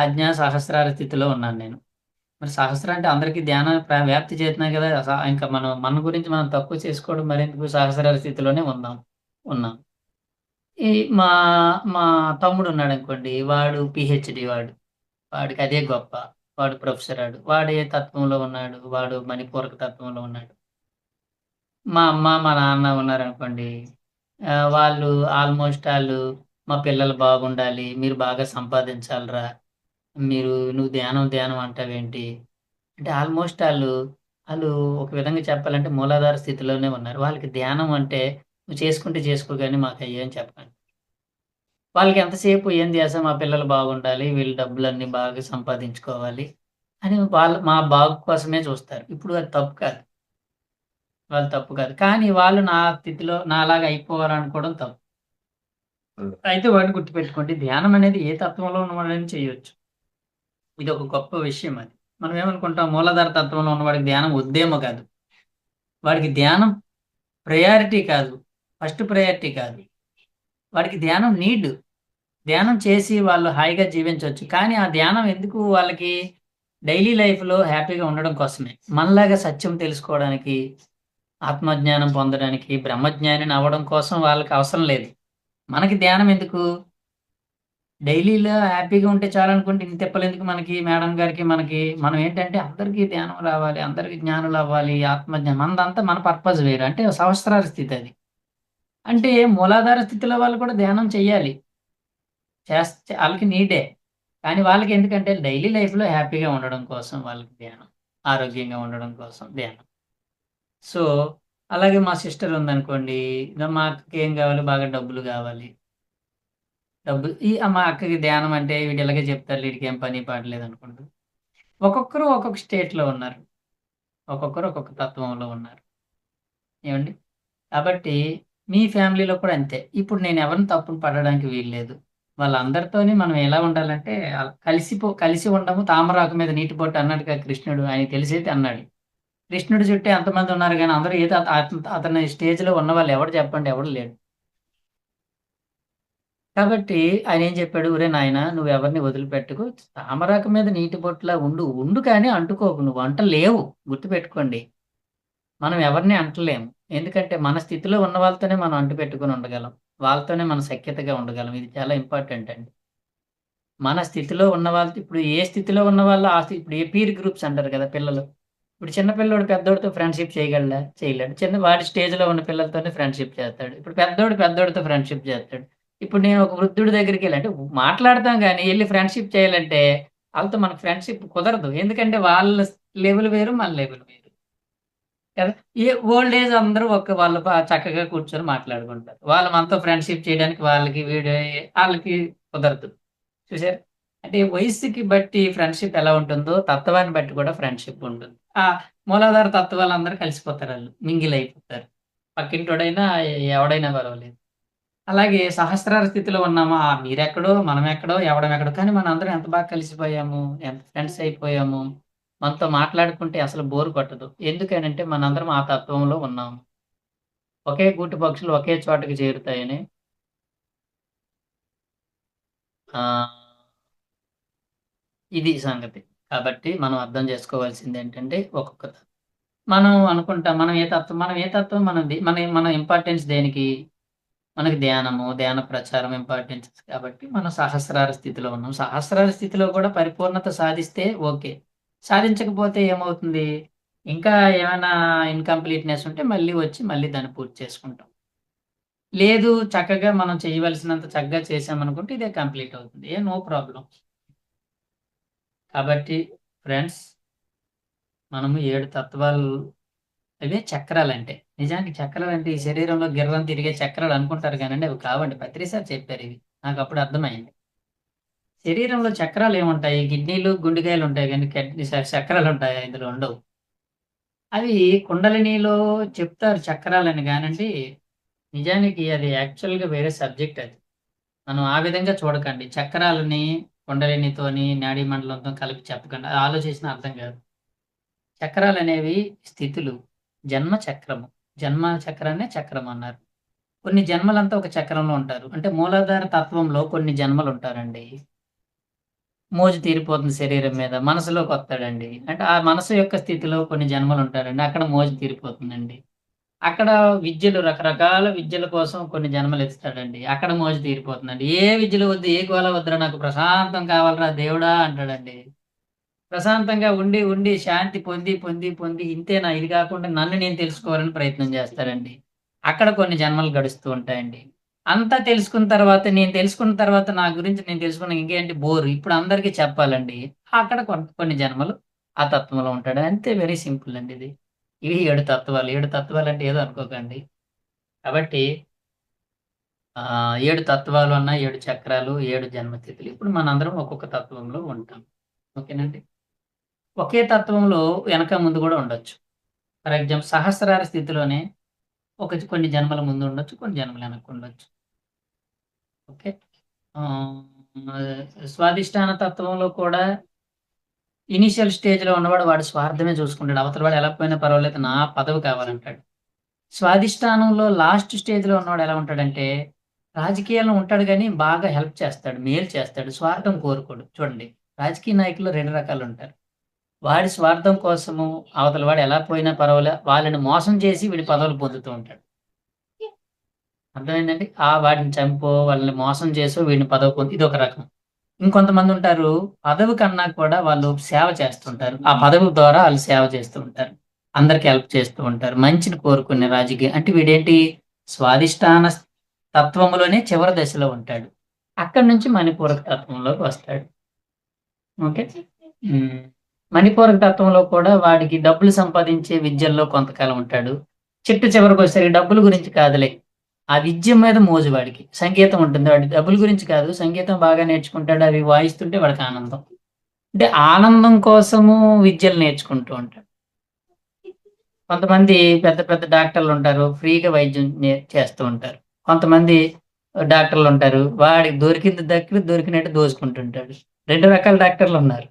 ఆజ్ఞా సహస్రార స్థితిలో ఉన్నాను నేను. మరి సహస్రం అంటే అందరికీ ధ్యానం వ్యాప్తి చేస్తున్నాయి కదా! ఇంకా మనం మన గురించి మనం తక్కువ చేసుకోవడం మరెందుకు, సహస్రార స్థితిలోనే ఉన్నాం. ఈ మా మా తమ్ముడు ఉన్నాడనుకోండి. వాడు పీహెచ్‌డీ వాడు. వాడికి అదే గొప్ప. వాడు ప్రొఫెసర్ ఆడు. వాడు ఏ తత్వంలో ఉన్నాడు. వాడు మణిపూరక తత్వంలో ఉన్నాడు. మా అమ్మ, మా నాన్న ఉన్నారనుకోండి. వాళ్ళు మా పిల్లలు బాగుండాలి. మీరు బాగా సంపాదించాలిరా. నువ్వు ధ్యానం, ధ్యానం అంటావేంటి? అంటే ఆళ్ళు ఒక విధంగా చెప్పాలంటే మూలాధార స్థితిలోనే ఉన్నారు. వాళ్ళకి ధ్యానం అంటే నువ్వు చేసుకుంటే చేసుకో గాని మాకయ్యేం చెప్పకండి. వాళ్ళకి ఎంతసేపు ఏం ధ్యాస, మా పిల్లలు బాగుండాలి. వీళ్ళు డబ్బులన్నీ బాగా సంపాదించుకోవాలి అని మా బాగు కోసమే చూస్తారు. ఇప్పుడు అది తప్పు కాదు. వాళ్ళు తప్పు కాదు. కానీ వాళ్ళు నా స్థితిలో నాలాగా అయిపోవాలనుకోవడం తప్పు. అయితే వాడిని గుర్తుపెట్టుకోండి. ధ్యానం అనేది ఏ తత్వంలో ఉన్నవాడైనా చేయొచ్చు. ఇదొక గొప్ప విషయం అది. మనం ఏమనుకుంటాం, మూలాధార తత్వంలో ఉన్నవాడికి ధ్యానం వద్దేమో కాదు. వాడికి ధ్యానం ప్రయారిటీ కాదు. ఫస్ట్ ప్రయారిటీ కాదు. వాడికి ధ్యానం నీడ్. ధ్యానం చేసి వాళ్ళు హాయిగా జీవించొచ్చు. కానీ ఆ ధ్యానం ఎందుకు వాళ్ళకి? డైలీ లైఫ్‌లో హ్యాపీగా ఉండడం కోసమే. మనలాగా సత్యం తెలుసుకోవడానికి, ఆత్మజ్ఞానం పొందడానికి, బ్రహ్మజ్ఞానిని అవ్వడం కోసం వాళ్ళకి అవసరం లేదు. మనకి ధ్యానం ఎందుకు? డైలీలో హ్యాపీగా ఉంటే చాలనుకుంటే ఇన్ని తిప్పలెందుకు మనకి, మేడం గారికి, మనకి? మనం ఏంటంటే అందరికీ ధ్యానం రావాలి, అందరికీ జ్ఞానులవ్వాలి, ఆత్మజ్ఞానం మనదంతా మన పర్పస్ వేరు. అంటే సహస్రార స్థితి అది. అంటే మూలాధార స్థితిలో వాళ్ళు కూడా ధ్యానం చెయ్యాలి. ఆళ్ళకి నీడే. కానీ వాళ్ళకి ఎందుకంటే డైలీ లైఫ్‌లో హ్యాపీగా ఉండడం కోసం వాళ్ళకి ధ్యానం. ఆరోగ్యంగా ఉండడం కోసం ధ్యానం. సో, అలాగే మా సిస్టర్ ఉందనుకోండి. మా అక్కకి ఏం కావాలి? బాగా డబ్బులు గావాలి. మా అక్కకి ధ్యానం అంటే వీడు ఇలాగే చెప్తారులే ఈడికేం పని పాట లేదనుకుంటది. ఒక్కొక్కరు ఒక్కొక్క స్టేట్‌లో ఉన్నారు. ఒక్కొక్కరు ఒక్కొక్క తత్వంలో ఉన్నారు. ఏవండీ? కాబట్టి మీ ఫ్యామిలీలో కూడా అంతే. ఇప్పుడు నేను ఎవరిని తప్పున పట్టడానికి వీల్లేదు. వాళ్ళందరితోని మనం ఎలా ఉండాలంటే కలిసి ఉండము తామరాకు మీద నీటి బొట్టు అన్నాడుగా కృష్ణుడు. ఆయనకి తెలిసైతే అన్నాడు. కృష్ణుడి చుట్టే ఎంతమంది ఉన్నారు గానీ అందరూ ఏదో అతని స్టేజ్‌లో ఉన్నవాళ్ళు ఎవరు చెప్పండి? ఎవడు లేడు. కాబట్టి ఆయనేం చెప్పాడు, "ఒరేయ్ నాయనా నువ్వెవరిని వదిలిపెట్టకు. తామరాకు మీద నీటి బొట్టులా ఉండు. ఉండు కానీ అంటుకోకు. నువ్వు అంటలేవు. గుర్తుపెట్టుకోండి. మనం ఎవరిని అంటలేము. ఎందుకంటే మన స్థితిలో ఉన్న వాళ్ళతోనే మనం అంటిపెట్టుకొని ఉండగలం. వాళ్ళతోనే మనం సఖ్యతగా ఉండగలం. ఇది చాలా ఇంపార్టెంట్ అండి. మన స్థితిలో ఉన్న వాళ్ళతో ఇప్పుడు ఏ స్థితిలో ఉన్నవాళ్ళు ఇప్పుడు ఏ పీర్ గ్రూప్స్ అంటారు కదా పిల్లలు. ఇప్పుడు చిన్న పిల్లోడు పెద్దోడితో ఫ్రెండ్‌షిప్ చేయగలడా? చేయలేడు. వాడి స్టేజ్‌లో ఉన్న పిల్లలతోనే ఫ్రెండ్‌షిప్ చేస్తాడు. ఇప్పుడు పెద్దోడితో ఫ్రెండ్‌షిప్ చేస్తాడు. ఇప్పుడు నేను ఒక వృద్ధుడి దగ్గరికెళ్ళి అంటే మాట్లాడతాం గానీ, ఎళ్లి ఫ్రెండ్‌షిప్ చేయాలంటే ఆళ్ళతో మనకు ఫ్రెండ్‌షిప్ కుదరదు. ఎందుకంటే వాళ్ళ లెవెల్ వేరు, మన లెవెల్ వేరు. కదా! ఓల్డ్ ఏజ్ అందరూ వాళ్ళు చక్కగా కూర్చొని మాట్లాడుకుంటారు. వాళ్ళు మనతో ఫ్రెండ్‌షిప్ చేయడానికి ఆళ్ళకి కుదరదు. చూసారా? అంటే వయస్సుకి బట్టి ఫ్రెండ్‌షిప్ ఎలా ఉంటుందో, తత్వాన్ని బట్టి కూడా ఫ్రెండ్‌షిప్ ఉంటుంది. ఆ మూలాధార తత్వాలందరూ కలిసిపోతారాళ్ళు. మింగిల్ అయిపోతారు. పక్కింటోడైనా, ఎవడైనా పర్వాలేదు. అలాగే సహస్రార స్థితిలో ఉన్నామా, మీరెక్కడో, మనమెక్కడో, ఎవడమెక్కడో కానీ మనందరం ఎంత బాగా కలిసిపోయాము, ఎంత ఫ్రెండ్స్ అయిపోయాము. మనతో మాట్లాడుకుంటే అసలు బోర్ కొట్టదు. ఎందుకనంటే మనందరం ఆ తత్వంలో ఉన్నాము. ఒకే గూటి పక్షులు ఒకే చోటకి చేరుతాయని ఆహ్, ఇది సంగతి. కాబట్టి మనం అర్థం చేసుకోవాల్సిందేంటంటే మనం అనుకుంటాం మనం ఏ తత్వం మనది. మన ఇంపార్టెన్స్ దేనికి? మనకి ధ్యాన ప్రచారం ఇంపార్టెన్స్ కాబట్టి మనం సహస్రార స్థితిలో ఉన్నాం. సహస్రార స్థితిలో కూడా పరిపూర్ణత సాధిస్తే ఓకే. సాధించకపోతే ఏమవుతుంది? ఇంకా ఏమైనా ఇన్‌కంప్లీట్‌నెస్ ఉంటే మళ్ళీ దాన్ని పూర్తి చేసుకుంటాం. లేదు చక్కగా మనం చేయవలసినంత చక్కగా చేశామనుకుంటే ఇదే కంప్లీట్ అవుతుంది. No problem. కాబట్టి ఫ్రెండ్స్ మనము 7 తత్వాలు అవే చక్రాలంటే. నిజానికి చక్రాలంటే ఈ శరీరంలో గిర్రం తిరిగే చక్రాలు అనుకుంటారు గానండి అవి కావండి. పత్రి సార్ చెప్పారివి. నాకప్పుడు అర్థమైంది. శరీరంలో చక్రాలేముంటాయి? కిడ్నీలు, గుండెకాయలుంటాయి గానీ చక్రాలుంటాయా? ఇందులో ఉండవు. అవి కుండలినిలో చెప్తారు చక్రాలని గానండి, నిజానికి అది యాక్చువల్‌గా వేరే సబ్జెక్ట్ అది. మనం ఆ విధంగా చూడకండి. చక్రాలని కుండలినితోని, నాడీ మండలంతో కలిపి చెప్పకండి. అది ఆలోచించినా అర్థం కాదు. చక్రాలు అనేవి స్థితులు. జన్మ చక్రము. జన్మ చక్రాన్నే చక్రం అన్నారు. కొన్ని జన్మలంతా ఒక చక్రంలో ఉంటారు. అంటే మూలాధార తత్వంలో కొన్ని జన్మలు ఉంటారండి. మోజు తీరిపోతుంది శరీరం మీద. మనసులోకొస్తాడండి. అంటే ఆ మనసు యొక్క స్థితిలో కొన్ని జన్మలు ఉంటారండి. అక్కడ మోజు తీరిపోతుందండి. అక్కడ విద్యలు రకరకాల విద్యల కోసం కొన్ని జన్మలు ఎత్తుతాడండి. అక్కడ మోజు తీరిపోతుందండి. ఏ విద్యలు వద్దు, ఏ గోల వద్దురా నాకు ప్రశాంతం కావాలిరా దేవుడా అంటాడండి. ప్రశాంతంగా ఉండి, ఉండి శాంతి పొంది, పొంది, పొంది ఇంతేనా ఇది కాకుండా నన్ను నేను తెలుసుకోవాలని ప్రయత్నం చేస్తాడండి. అక్కడ కొన్ని జన్మలు గడుస్తూ ఉంటాయండి. అంతా తెలుసుకున్న తర్వాత నేను తెలుసుకున్న తర్వాత నా గురించి నేను తెలుసుకున్న ఇంకేంటి బోర్. ఇప్పుడు అందరికీ చెప్పాలండి. అక్కడ కొన్ని జన్మలు ఆ తత్వంలో ఉంటాడు. అంతే వెరీ సింపుల్ అండి ఇది. ఇవి 7 తత్వాలు. 7 తత్వాలు అంటే ఏదో అనుకోకండి. కాబట్టి 7 తత్వాలు అన్న 7 చక్రాలు, 7 జన్మతిథులు. ఇప్పుడు మనందరం ఒక్కొక్క తత్వంలో ఉంటాం. ఓకేనండి. ఒకే తత్వంలో వెనక ముందు కూడా ఉండొచ్చు. ఫర్ ఎగ్జాంపుల్ సహస్రార స్థితిలోనే కొన్ని జన్మల ముందు ఉండొచ్చు. కొన్ని జన్మలు వెనక్కి ఉండొచ్చు. ఓకే. స్వాధిష్టాన తత్వంలో కూడా ఇనీషియల్ స్టేజ్‌లో ఉన్నవాడు వాడి స్వార్థమే చూసుకుంటాడు. అవతల వాడు ఎలా పోయినా పర్వాలేదు నా పదవి కావాలంటాడు. స్వాధిష్టానంలో లాస్ట్ స్టేజ్‌లో ఉన్నవాడు ఎలా ఉంటాడంటే, రాజకీయాల్లో ఉంటాడు గానీ బాగా హెల్ప్ చేస్తాడు. మేలు చేస్తాడు. స్వార్థం కోరుకోడు. చూడండి రాజకీయ నాయకుల్లో 2 రకాలుంటారు. వాడి స్వార్థం కోసము అవతల వాడు ఎలా పోయినా పర్వాలే వాళ్ళని మోసం చేసి వీడి పదవులు పొందుతూ ఉంటాడు. అర్థమైందండి? వాడిని చంపో, వాళ్ళని మోసం చేసో వీడిని పదవి పొంది ఇదొక రకం. ఇంకొంతమంది ఉంటారు పదవి కన్నా కూడా వాళ్ళు సేవ చేస్తుంటారు. ఆ పదవి ద్వారా ఆళ్ళు సేవ చేస్తూ ఉంటారు. అందరికి హెల్ప్ చేస్తూ ఉంటారు. మంచిని కోరుకునే రాజకీయ అంటే వీడేంటి స్వాధిష్టాన తత్వంలోనే చివరి దశలో ఉంటాడు. అక్కడి నుంచి మణిపూరక తత్వంలోకి వస్తాడు. ఓకే. మణిపూరక తత్వంలో కూడా వాడికి డబ్బులు సంపాదించే విద్యల్లో కొంతకాలం ఉంటాడు. చివరికొచ్చేసరికి డబ్బుల గురించి కాదులే. ఆ విద్య మీద మోజు వాడికి. సంగీతం ఉంటుంది. వాడి డబ్బుల గురించి కాదు. సంగీతం బాగా నేర్చుకుంటాడు. అవి వాయిస్తుంటే వాడికి ఆనందం. అంటే ఆనందం కోసము విద్యలు నేర్చుకుంటూ ఉంటాడు. కొంతమంది పెద్ద పెద్ద డాక్టర్లుంటారు. ఫ్రీగా వైద్యం చేస్తూ ఉంటారు. కొంతమంది డాక్టర్లుంటారు. వాడికి దొరికినట్టు దోచుకుంటుంటాడు. 2 రకాల డాక్టర్లున్నారు.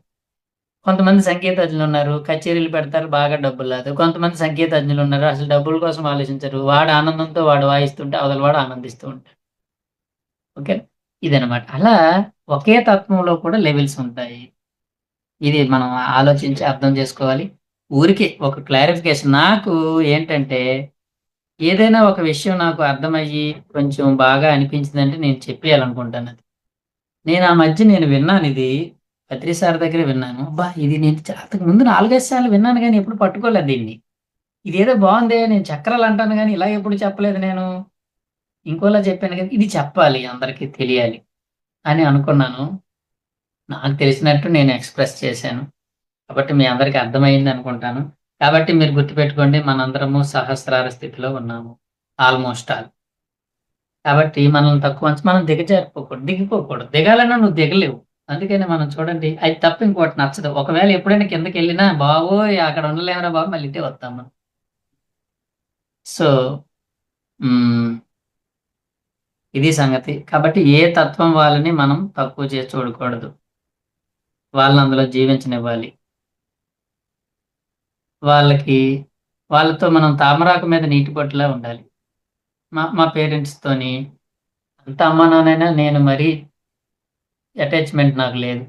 కొంతమంది సంగీతజ్ఞులున్నారు. కచేరీలు పెడతారు. బాగా డబ్బులు లాగుతారు. కొంతమంది సంగీతజ్ఞులున్నారు. అసలు డబ్బుల కోసం ఆలోచించరు. వాడు ఆనందంతో వాడు వాయిస్తుంటే అవతల వాడు ఆనందిస్తూ ఉంటాడు. ఓకే. ఇదనమాట. అలా ఒకే తత్వంలో కూడా లెవెల్స్ ఉంటాయి. ఇది మనం ఆలోచించి అర్థం చేసుకోవాలి. ఊరికే ఒక క్లారిఫికేషన్ నాకు ఏంటంటే, ఏదైనా ఒక విషయం నాకు అర్థమయ్యి కొంచెం బాగా అనిపించిందంటే నేను చెప్పేయాలనుకుంటానది. ఆ మధ్య నేను విన్నానిది. పత్రి సార్ దగ్గర విన్నాను. అబ్బా! ఇది నేను అంతకుముందు 4, 5 సార్లు విన్నాను గానీ ఎప్పుడు పట్టుకోలేదు దీన్ని. ఇదేదో బావుందే నేను చక్రాలంటాను గానీ ఇలా ఎప్పుడు చెప్పలేదు నేను. ఇంకోలా చెప్పాను గానీ ఇది చెప్పాలి అందరికి తెలియాలి అని అనుకున్నాను. నాకు తెలిసినట్టు నేను ఎక్స్‌ప్రెస్ చేశాను. కాబట్టి మీ అందరికి అర్థమయింది అనుకుంటాను. కాబట్టి మీరు గుర్తుపెట్టుకోండి మనందరము సహస్రార స్థితిలో ఉన్నాము. Almost all. కాబట్టి మనల్ని తక్కువ అంచనా మనం దిగిపోకూడదు. దిగాలన్నా నువ్వు దిగలేవు. అందుకని మనం చూడండి అది తప్ప ఇంకోటి నచ్చదు. ఒకవేళ ఎప్పుడైనా కిందకెళ్ళినా బాబోయ్! అక్కడ ఉండలేమురా బాబు మళ్ళీ ఇటే వస్తాం మనం. సో, హ్మ్. ఇది సంగతి. కాబట్టి ఏ తత్వం వాళ్ళని మనం తక్కువ చేసి చూడకూడదు. వాళ్ళని అందులో జీవించనివ్వాలి. వాళ్ళతో మనం తామరాకు మీద నీటి బొట్టులా ఉండాలి. మా పేరెంట్స్‌తోని అంత అమ్మా నాన్నైనా నేను మరీ అటాచ్‌మెంట్ నాకు లేదు.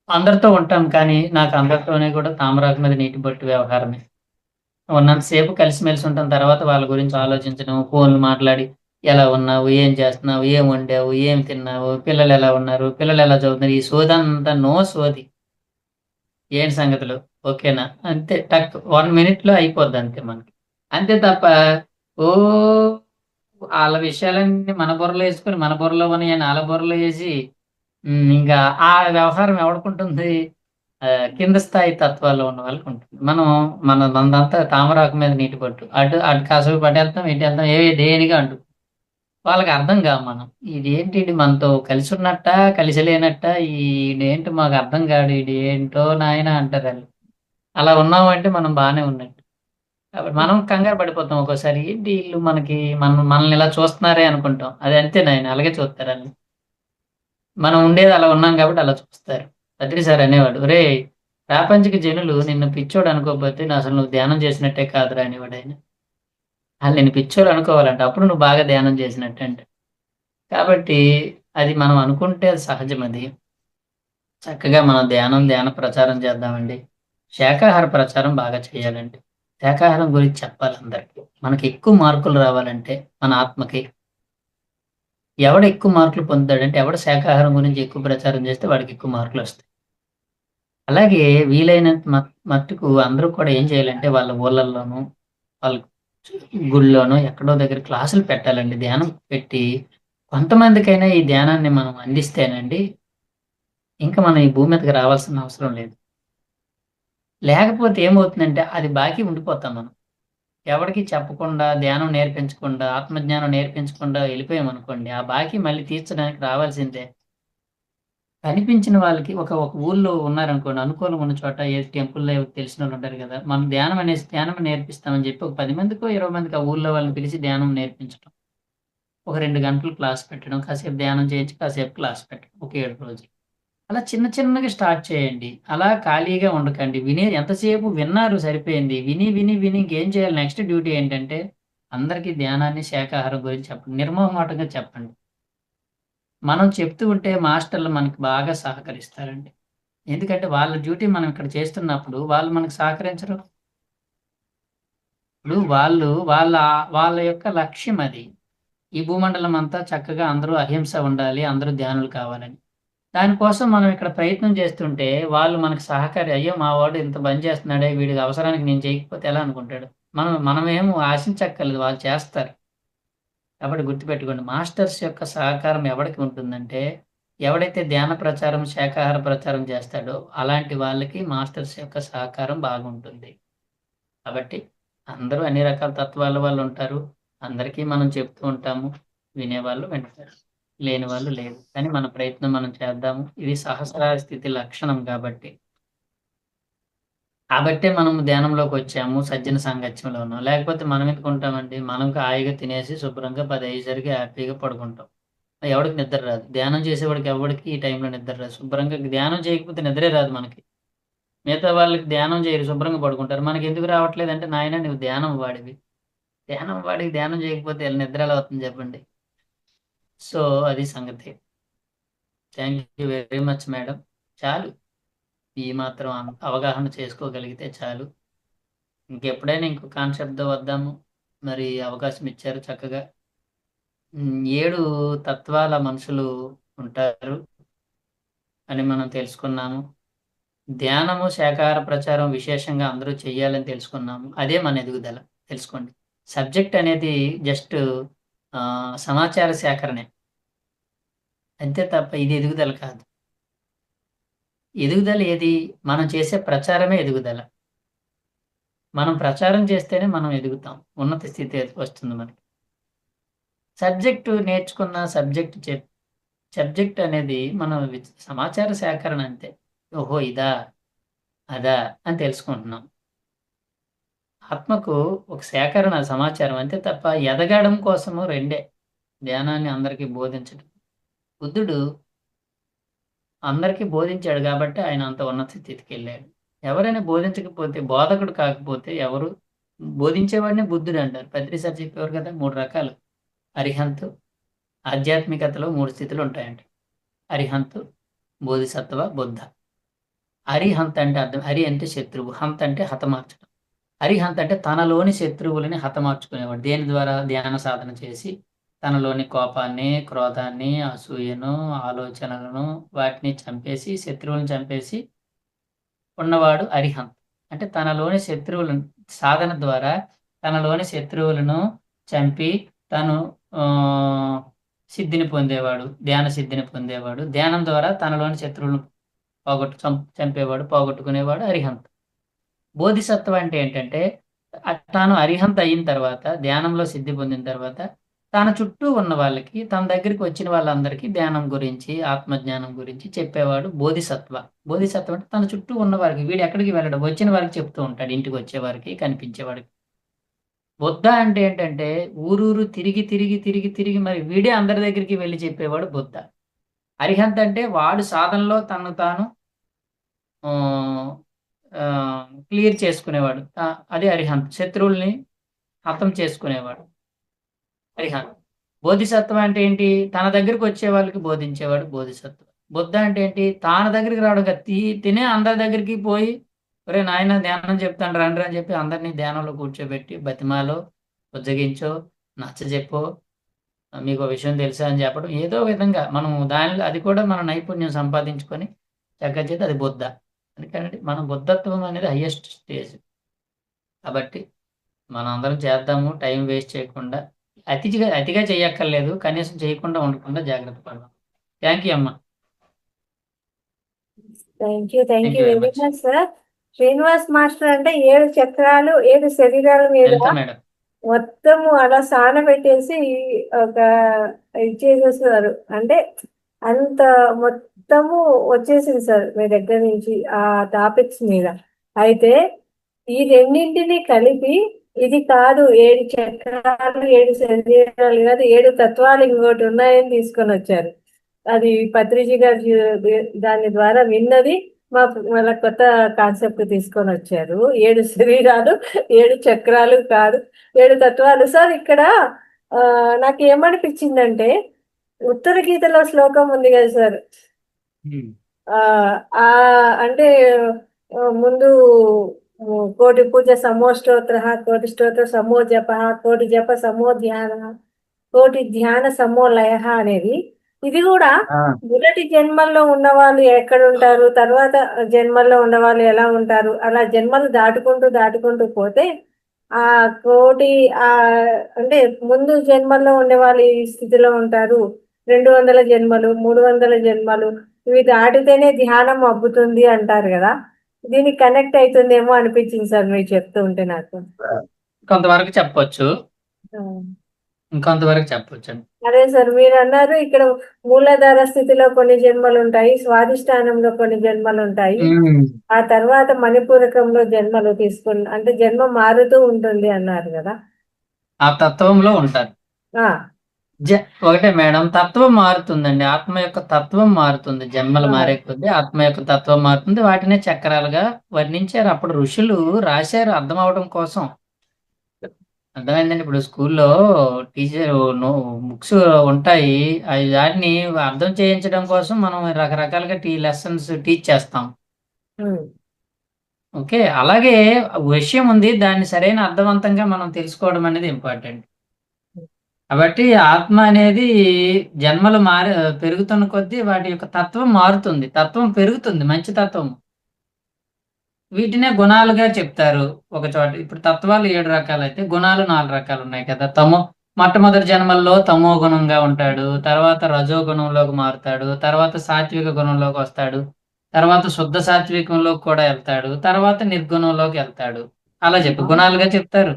అందరితో ఉంటాం కానీ నాకు అందరితోనే కూడా తామరాకు మీద నీటి బొట్టు వ్యవహారమే. ఉన్నంత సేపు కలిసిమెలిసి ఉంటాం. తర్వాత వాళ్ళ గురించి ఆలోచించడం, ఫోన్‌లు మాట్లాడి ఎలా ఉన్నావు? ఏం చేస్తున్నావు? ఏం వండావు? ఏం తిన్నావు? పిల్లలెలా ఉన్నారు? పిల్లలెలా చదువుతున్నారు? ఈ సోదంతా నో సోది. ఏంటి సంగతులు? ఓకేనా? అంతే 1 మినిట్‌లో అయిపోద్దంతే మనకి. అంతే తప్ప ఓహ్! ఆళ్ళ విషయాలన్నీ మన బుర్రలో యేసుకొని, మన బుర్రలో ఉన్నయన్ని ఆళ్ళ బుర్రలో యేసి ఇంకా ఆ వ్యవహారం ఎవడికుంటుంది? కింద స్థాయి తత్వాల్లో ఉన్న వాళ్ళకుంటుంది. మనదంతా తామరాకు మీద నీటి బొట్టు. అటు కాసేపు అటెళ్తాం, ఇటెళ్తాం దేనికి అంటు. వాళ్ళకి అర్థం కాము మనం. ఇదేంటి ఈడు మనతో కలిసున్నట్టా? కలిసి లేనట్టా? ఈడేంటి మాకు అర్థం కాడు. ఈడేంటో నాయనా అంటారాళ్ళు. అలా ఉన్నామంటే మనం బానే ఉన్నట్టు. కాబట్టి మనం కంగారు పడిపోతాం ఒక్కోసారి. ఏంటి ఈళ్ళు మనల్ని ఇలా చూస్తున్నారే అనుకుంటాం. అది అంతే నాయన అలాగే చూస్తారాళ్ళు. మనం ఉండేది అలా ఉన్నాం కాబట్టి అలా చూస్తారు. బద్రి సార్ అనేవాడు. "ఒరేయ్! ప్రాపంచిక జనులు నిన్ను పిచ్చోడు అనుకోకపోతే అసలు నువ్వు ధ్యానం చేసినట్టే కాదురా అనేవాడు ఆయన. వాళ్ళు నిన్ను పిచ్చోడు అనుకోవాలంట. అప్పుడు నువ్వు బాగా ధ్యానం చేసినట్టు అంట. కాబట్టి అది మనం అనుకుంటే అది సహజం అది. చక్కగా మనం ధ్యాన ప్రచారం చేద్దామండి. శాకాహార ప్రచారం బాగా చేయాలండి. శాకాహారం గురించి చెప్పాలి అందరికీ. మనకి ఎక్కువ మార్కులు రావాలంటే మన ఆత్మకి ఎవడు ఎక్కువ మార్కులు పొందుతాడంటే ఎవడు శాకాహారం గురించి ఎక్కువ ప్రచారం చేస్తే వాడికి ఎక్కువ మార్కులు వస్తాయి. అలాగే వీలైనంత మట్టుకు అందరూ కూడా ఏం చేయాలంటే వాళ్ళ ఊళ్ళల్లోనూ, వాళ్ళ గుడిలోనో ఎక్కడో దగ్గర క్లాసులు పెట్టాలండి. ధ్యానం పెట్టి కొంతమందికైనా ఈ ధ్యానాన్ని మనం అందిస్తేనండి ఇంకా మనం ఈ భూమి మీదకి రావాల్సిన అవసరం లేదు. లేకపోతే ఏమవుతుందంటే అది బాకీ ఉండిపోతాం మనం. ఎవడికి చెప్పకుండా, ధ్యానం నేర్పించకుండా, ఆత్మజ్ఞానం నేర్పించకుండా వెళ్ళిపోయామనుకోండి, ఆ బాకీ మళ్ళీ తీర్చడానికి రావాల్సిందే. కనిపించిన వాళ్ళకి ఒక ఊర్లో ఉన్నారనుకోండి, అనుకూలం ఉన్న చోట ఏ టెంపుల్‌లో తెలిసినోళ్ళు ఉంటారు కదా! మనం ధ్యానం నేర్పిస్తామని చెప్పి ఒక 10 మందికో, 20 మందికి ఆ ఊర్లో వాళ్ళని పిలిచి ధ్యానం నేర్పించడం. ఒక 2 గంటలు క్లాస్ పెట్టడం, కాసేపు ధ్యానం చేయించి, కాసేపు క్లాస్ పెట్టడం. ఒక 7 రోజులు. అలా చిన్న చిన్నగా స్టార్ట్ చేయండి. అలా ఖాళీగా ఉండకండి. ఎంతసేపు విన్నారు సరిపోయింది. విని, విని, విని ఇంకేం చేయాలి నెక్స్ట్ డ్యూటీ ఏంటంటే, అందరికీ ధ్యానాన్ని, శాకాహారం గురించి చెప్పండి. నిర్మొహమాటంగా చెప్పండి. మనం చెప్తూ ఉంటే మాస్టర్‌లు మనకి బాగా సహకరిస్తారండి. ఎందుకంటే వాళ్ళ డ్యూటీ మనం ఇక్కడ చేస్తున్నప్పుడు వాళ్ళు మనకు సహకరించరు. ఇప్పుడు వాళ్ళ యొక్క లక్ష్యం అది. ఈ భూమండలం అంతా చక్కగా అందరూ అహింస ఉండాలి. అందరూ ధ్యానులు కావాలని. దానికోసం మనం ఇక్కడ ప్రయత్నం చేస్తుంటే వాళ్ళు మనకు అయ్యో! మా వాడు ఇంత పని చేస్తున్నాడే వీడికి అవసరానికి నేను చేయకపోతే ఎలా అనుకుంటాడు. మనమేమో ఆశించక్కర్లేదు వాళ్ళు చేస్తారు. కాబట్టి గుర్తుపెట్టుకోండి. మాస్టర్స్ యొక్క సహకారం ఎవడికి ఉంటుందంటే, ఎవడైతే ధ్యాన ప్రచారం, శాకాహార ప్రచారం చేస్తాడో అలాంటి వాళ్ళకి మాస్టర్స్ యొక్క సహకారం బాగుంటుంది. కాబట్టి అందరూ అన్ని రకాల తత్వాల వాళ్ళుంటారు. అందరికీ మనం చెప్తూ ఉంటాము. వినేవాళ్ళు వింటారు. లేని వాళ్ళు లేదు. కానీ మన ప్రయత్నం మనం చేద్దాము. ఇది సహస్రార స్థితి లక్షణం కాబట్టి. కాబట్టే మనం ధ్యానంలోకొచ్చాము. సజ్జన సాంగత్యంలో ఉన్నాం. లేకపోతే మనం ఎందుకుంటామండి? మనం హాయిగా తినేసి శుభ్రంగా 10 అయ్యేసరికి హ్యాపీగా పడుకుంటాం. ఎవడికి నిద్ర రాదు. ధ్యానం చేసేవాడికి ఎవ్వడికి ఈ టైంలో నిద్ర రాదు. శుభ్రంగా ధ్యానం చేయకపోతే నిద్రే రాదు మనకి. మిగతా వాళ్ళకి ధ్యానం చేయరు. శుభ్రంగా పడుకుంటారు. మనకెందుకు రావట్లేదంటే, నాయనా నువ్వు ధ్యానం వాడివి. ధ్యానం వాడికి ధ్యానం చేయకపోతే నిద్ర ఎలా వస్తుంది చెప్పండి. సో, అది సంగతి. Thank you very much madam. చాలు. ఈ మాత్రం అవగాహన చేసుకోగలిగితే చాలు. ఇంకెప్పుడైనా ఇంకో కాన్సెప్ట్‌తో వద్దాము. మరి అవకాశం ఇచ్చారు చక్కగా. 7 తత్వాల మనుషులు ఉంటారు అని మనం తెలుసుకున్నాము. ధ్యానము, శాకాహార ప్రచారం విశేషంగా అందరూ చెయ్యాలని తెలుసుకున్నాము. అదే మన ఎదుగుదల తెలుసుకోండి. సబ్జెక్ట్ అనేది జస్ట్ సమాచార సేకరణే. అంతే తప్ప ఇది ఎదుగుదల కాదు. ఎదుగుదల ఏది? మనం చేసే ప్రచారమే ఎదుగుదల. మనం ప్రచారం చేస్తేనే మనం ఎదుగుతాం. ఉన్నత స్థితి వస్తుంది మనకి. సబ్జెక్టు నేర్చుకున్న సబ్జెక్ట్ అనేది మనం సమాచార సేకరణ అంతే. ఓహో! ఇదా? అదా? అని తెలుసుకుంటున్నాం. ఆత్మకు ఒక సేకరణ సమాచారం అంతే తప్ప ఎదగడం కోసము రెండే. ధ్యానాన్ని అందరికీ బోధించడం. బుద్ధుడు అందరికీ బోధించాడు గాబట్టి ఆయన అంత ఉన్నత స్థితికెళ్ళాడు. ఎవరైనా బోధించకపోతే, బోధకుడు కాకపోతే ఎవరు బోధించేవాడినే బుద్ధుడంటారు. పత్రి సార్ చెప్పేవారు కదా! 3 రకాలు. అరిహంతు, ఆధ్యాత్మికతలో 3 స్థితులుంటాయంట. అరిహంతు, బోధిసత్వ, బుద్ధ. అరిహంత్ అంటే అర్థం అరి అంటే శత్రువు. హంత్ అంటే హతమార్చడం. అరిహంత్ అంటే తనలోని శత్రువులని హతమార్చుకునేవాడు. దేని ద్వారా? ధ్యాన సాధన చేసి తనలోని కోపాన్ని, క్రోధాన్ని, అసూయను, ఆలోచనలను వాటిని చంపేసి శత్రువులను చంపేసి ఉన్నవాడు అరిహంత్. అంటే తనలోని శత్రువులను సాధన ద్వారా తనలోని శత్రువులను చంపి తను సిద్ధిని పొందేవాడు. ధ్యాన సిద్ధిని పొందేవాడు. ధ్యానం ద్వారా తనలోని శత్రువులను చంపేవాడు, పోగొట్టుకునేవాడు అరిహంత్. బోధిసత్వ అంటే ఏంటంటే తాను అరిహంత్ అయిన తర్వాత ధ్యానంలో సిద్ధి పొందిన తర్వాత తన చుట్టూ ఉన్న వాళ్ళకి తన దగ్గరికి వచ్చిన వాళ్ళందరికీ ధ్యానం గురించి ఆత్మజ్ఞానం గురించి చెప్పేవాడు బోధిసత్వ. బోధిసత్వ అంటే తన చుట్టూ ఉన్న వారికి వీడు ఎక్కడికి వెళ్ళడం వచ్చిన వారికి చెప్తూ ఉంటాడు. ఇంటికి వచ్చేవారికి కనిపించేవాడికి. బుద్ధ అంటే ఏంటంటే ఊరూరు తిరిగి తిరిగి తిరిగి తిరిగి మరి వీడే అందరి దగ్గరికి వెళ్ళి చెప్పేవాడు బుద్ధ. అరిహంత్ అంటే వాడు సాధనలో తను తాను క్లియర్ చేసుకునేవాడు. అది అరిహంత్. శత్రువుల్ని హతం చేసుకునేవాడు అరిహంత్. బోధిసత్వ అంటే ఏంటి? తన దగ్గరికి వచ్చే వాళ్ళకి బోధించేవాడు బోధిసత్వ. బుద్ధ అంటే ఏంటి? తాన దగ్గరికి రావడం కాదు, తినే అందరి దగ్గరికి పోయి, ఒరే నాయన ధ్యానం చెప్తాను రండి అని చెప్పి అందరినీ ధ్యానంలో కూర్చోబెట్టి బతిమాలో, బుజ్జగించో, నచ్చజెప్పో, మీకు ఒక విషయం తెలుసా అని చెప్పడం, ఏదో విధంగా మనం దానిలో అది కూడా మన నైపుణ్యం సంపాదించుకొని చక్కగా చేస్తే అది బుద్ధ. అందుకని మనం బుద్ధత్వం అనేది హయ్యెస్ట్ స్టేజ్. కాబట్టి మనం అందరం చేద్దాము, టైం వేస్ట్ చేయకుండా. అతిగా చేయక్కర్లేదు, కనీసం చేయకుండా ఉండకుండా జాగ్రత్త పడదాం. థ్యాంక్ యూ అమ్మా. Thank you thank you very very much. Much sir. Srinivas master అంటే 7 చక్రాలు 7 శరీరాల మీద వెళ్తా మేడం. మొత్తము అలా సాన పెట్టేసి ఒక ఇచ్చేసేస్తున్నారు. అంటే అంత మొత్తము వచ్చేసింది సార్ మీ దగ్గర నుంచి ఆ టాపిక్స్ మీద. అయితే ఈ రెండింటిని కలిపి ఇది కాదు 7 చక్రాలు 7 శరీరాలు కాదు 7 తత్వాలు ఇంకోటి ఉన్నాయని తీసుకొని వచ్చారు. అది పత్రిజీ గారు దాని ద్వారా విన్నది మళ్ళీ కొత్త కాన్సెప్ట్ తీసుకొని వచ్చారు. 7 శరీరాలు 7 చక్రాలు కాదు 7 తత్వాలు. సార్ ఇక్కడ నాకు ఏమనిపించిందంటే ఉత్తర గీతలో శ్లోకం ఉంది కదా సార్, ఆ ఆ అంటే ముందు కోటి పూజ సమో స్తోత్ర, కోటి స్తోత్ర సమో జప, కోటి జప సమో ధ్యాన, కోటి ధ్యాన సమో లయ అనేది. ఇది కూడా మొదటి జన్మల్లో ఉన్న వాళ్ళు ఎక్కడ ఉంటారు, తర్వాత జన్మల్లో ఉన్న వాళ్ళు ఎలా ఉంటారు, అలా జన్మలు దాటుకుంటూ పోతే ఆ కోటి అంటే ముందు జన్మల్లో ఉండే వాళ్ళు ఈ స్థితిలో ఉంటారు. 200 జన్మలు 300 జన్మలు ఇవి దాటితేనే ధ్యానం అబ్బుతుంది అంటారు కదా. దీనికి కనెక్ట్ అవుతుందేమో అనిపించింది సార్ మీరు చెప్తూ ఉంటే నాకు. కొంతవరకు చెప్పొచ్చు, ఇంకొంతవరకు చెప్పొచ్చు. అదే సార్ మీరు అన్నారు ఇక్కడ మూలాధార స్థితిలో కొన్ని జన్మలు ఉంటాయి, స్వాధిష్టానంలో కొన్ని జన్మలు ఉంటాయి, ఆ తర్వాత మణిపూరకంలో జన్మలు తీసుకుని అంటే జన్మ మారుతూ ఉంటుంది అన్నారు కదా. ఆ తత్వంలో ఉంటారు. ఒకటే మేడం, తత్వం మారుతుందండి. ఆత్మ యొక్క తత్వం మారుతుంది. జన్మలు మారే కొద్దీ ఆత్మ యొక్క తత్వం మారుతుంది. వాటినే చక్రాలుగా వర్ణించారు. అప్పుడు ఋషులు రాశారు అర్థం అవడం కోసం. అర్థమైందండి. ఇప్పుడు స్కూల్లో టీచర్ బుక్స్ ఉంటాయి, అవి వాటిని అర్థం చేయించడం కోసం మనం రకరకాలుగా లెసన్స్ టీచ్ చేస్తాం. ఓకే, అలాగే విషయం ఉంది, దాన్ని సరైన అర్థవంతంగా మనం తెలుసుకోవడం అనేది ఇంపార్టెంట్. కాబట్టి ఆత్మ అనేది జన్మలు పెరుగుతున్న కొద్దీ వాటి యొక్క తత్వం మారుతుంది, తత్వం పెరుగుతుంది, మంచి తత్వం. వీటినే గుణాలుగా చెప్తారు ఒక చోట. ఇప్పుడు తత్వాలు 7 రకాలు అయితే గుణాలు 4 రకాలు ఉన్నాయి కదా. మొట్టమొదటి జన్మల్లో తమో గుణంగా ఉంటాడు, తర్వాత రజో గుణంలోకి మారుతాడు, తర్వాత సాత్విక గుణంలోకి వస్తాడు, తర్వాత శుద్ధ సాత్వికంలోకి కూడా వెళ్తాడు, తర్వాత నిర్గుణంలోకి వెళ్తాడు. అలా గుణాలుగా చెప్తారు.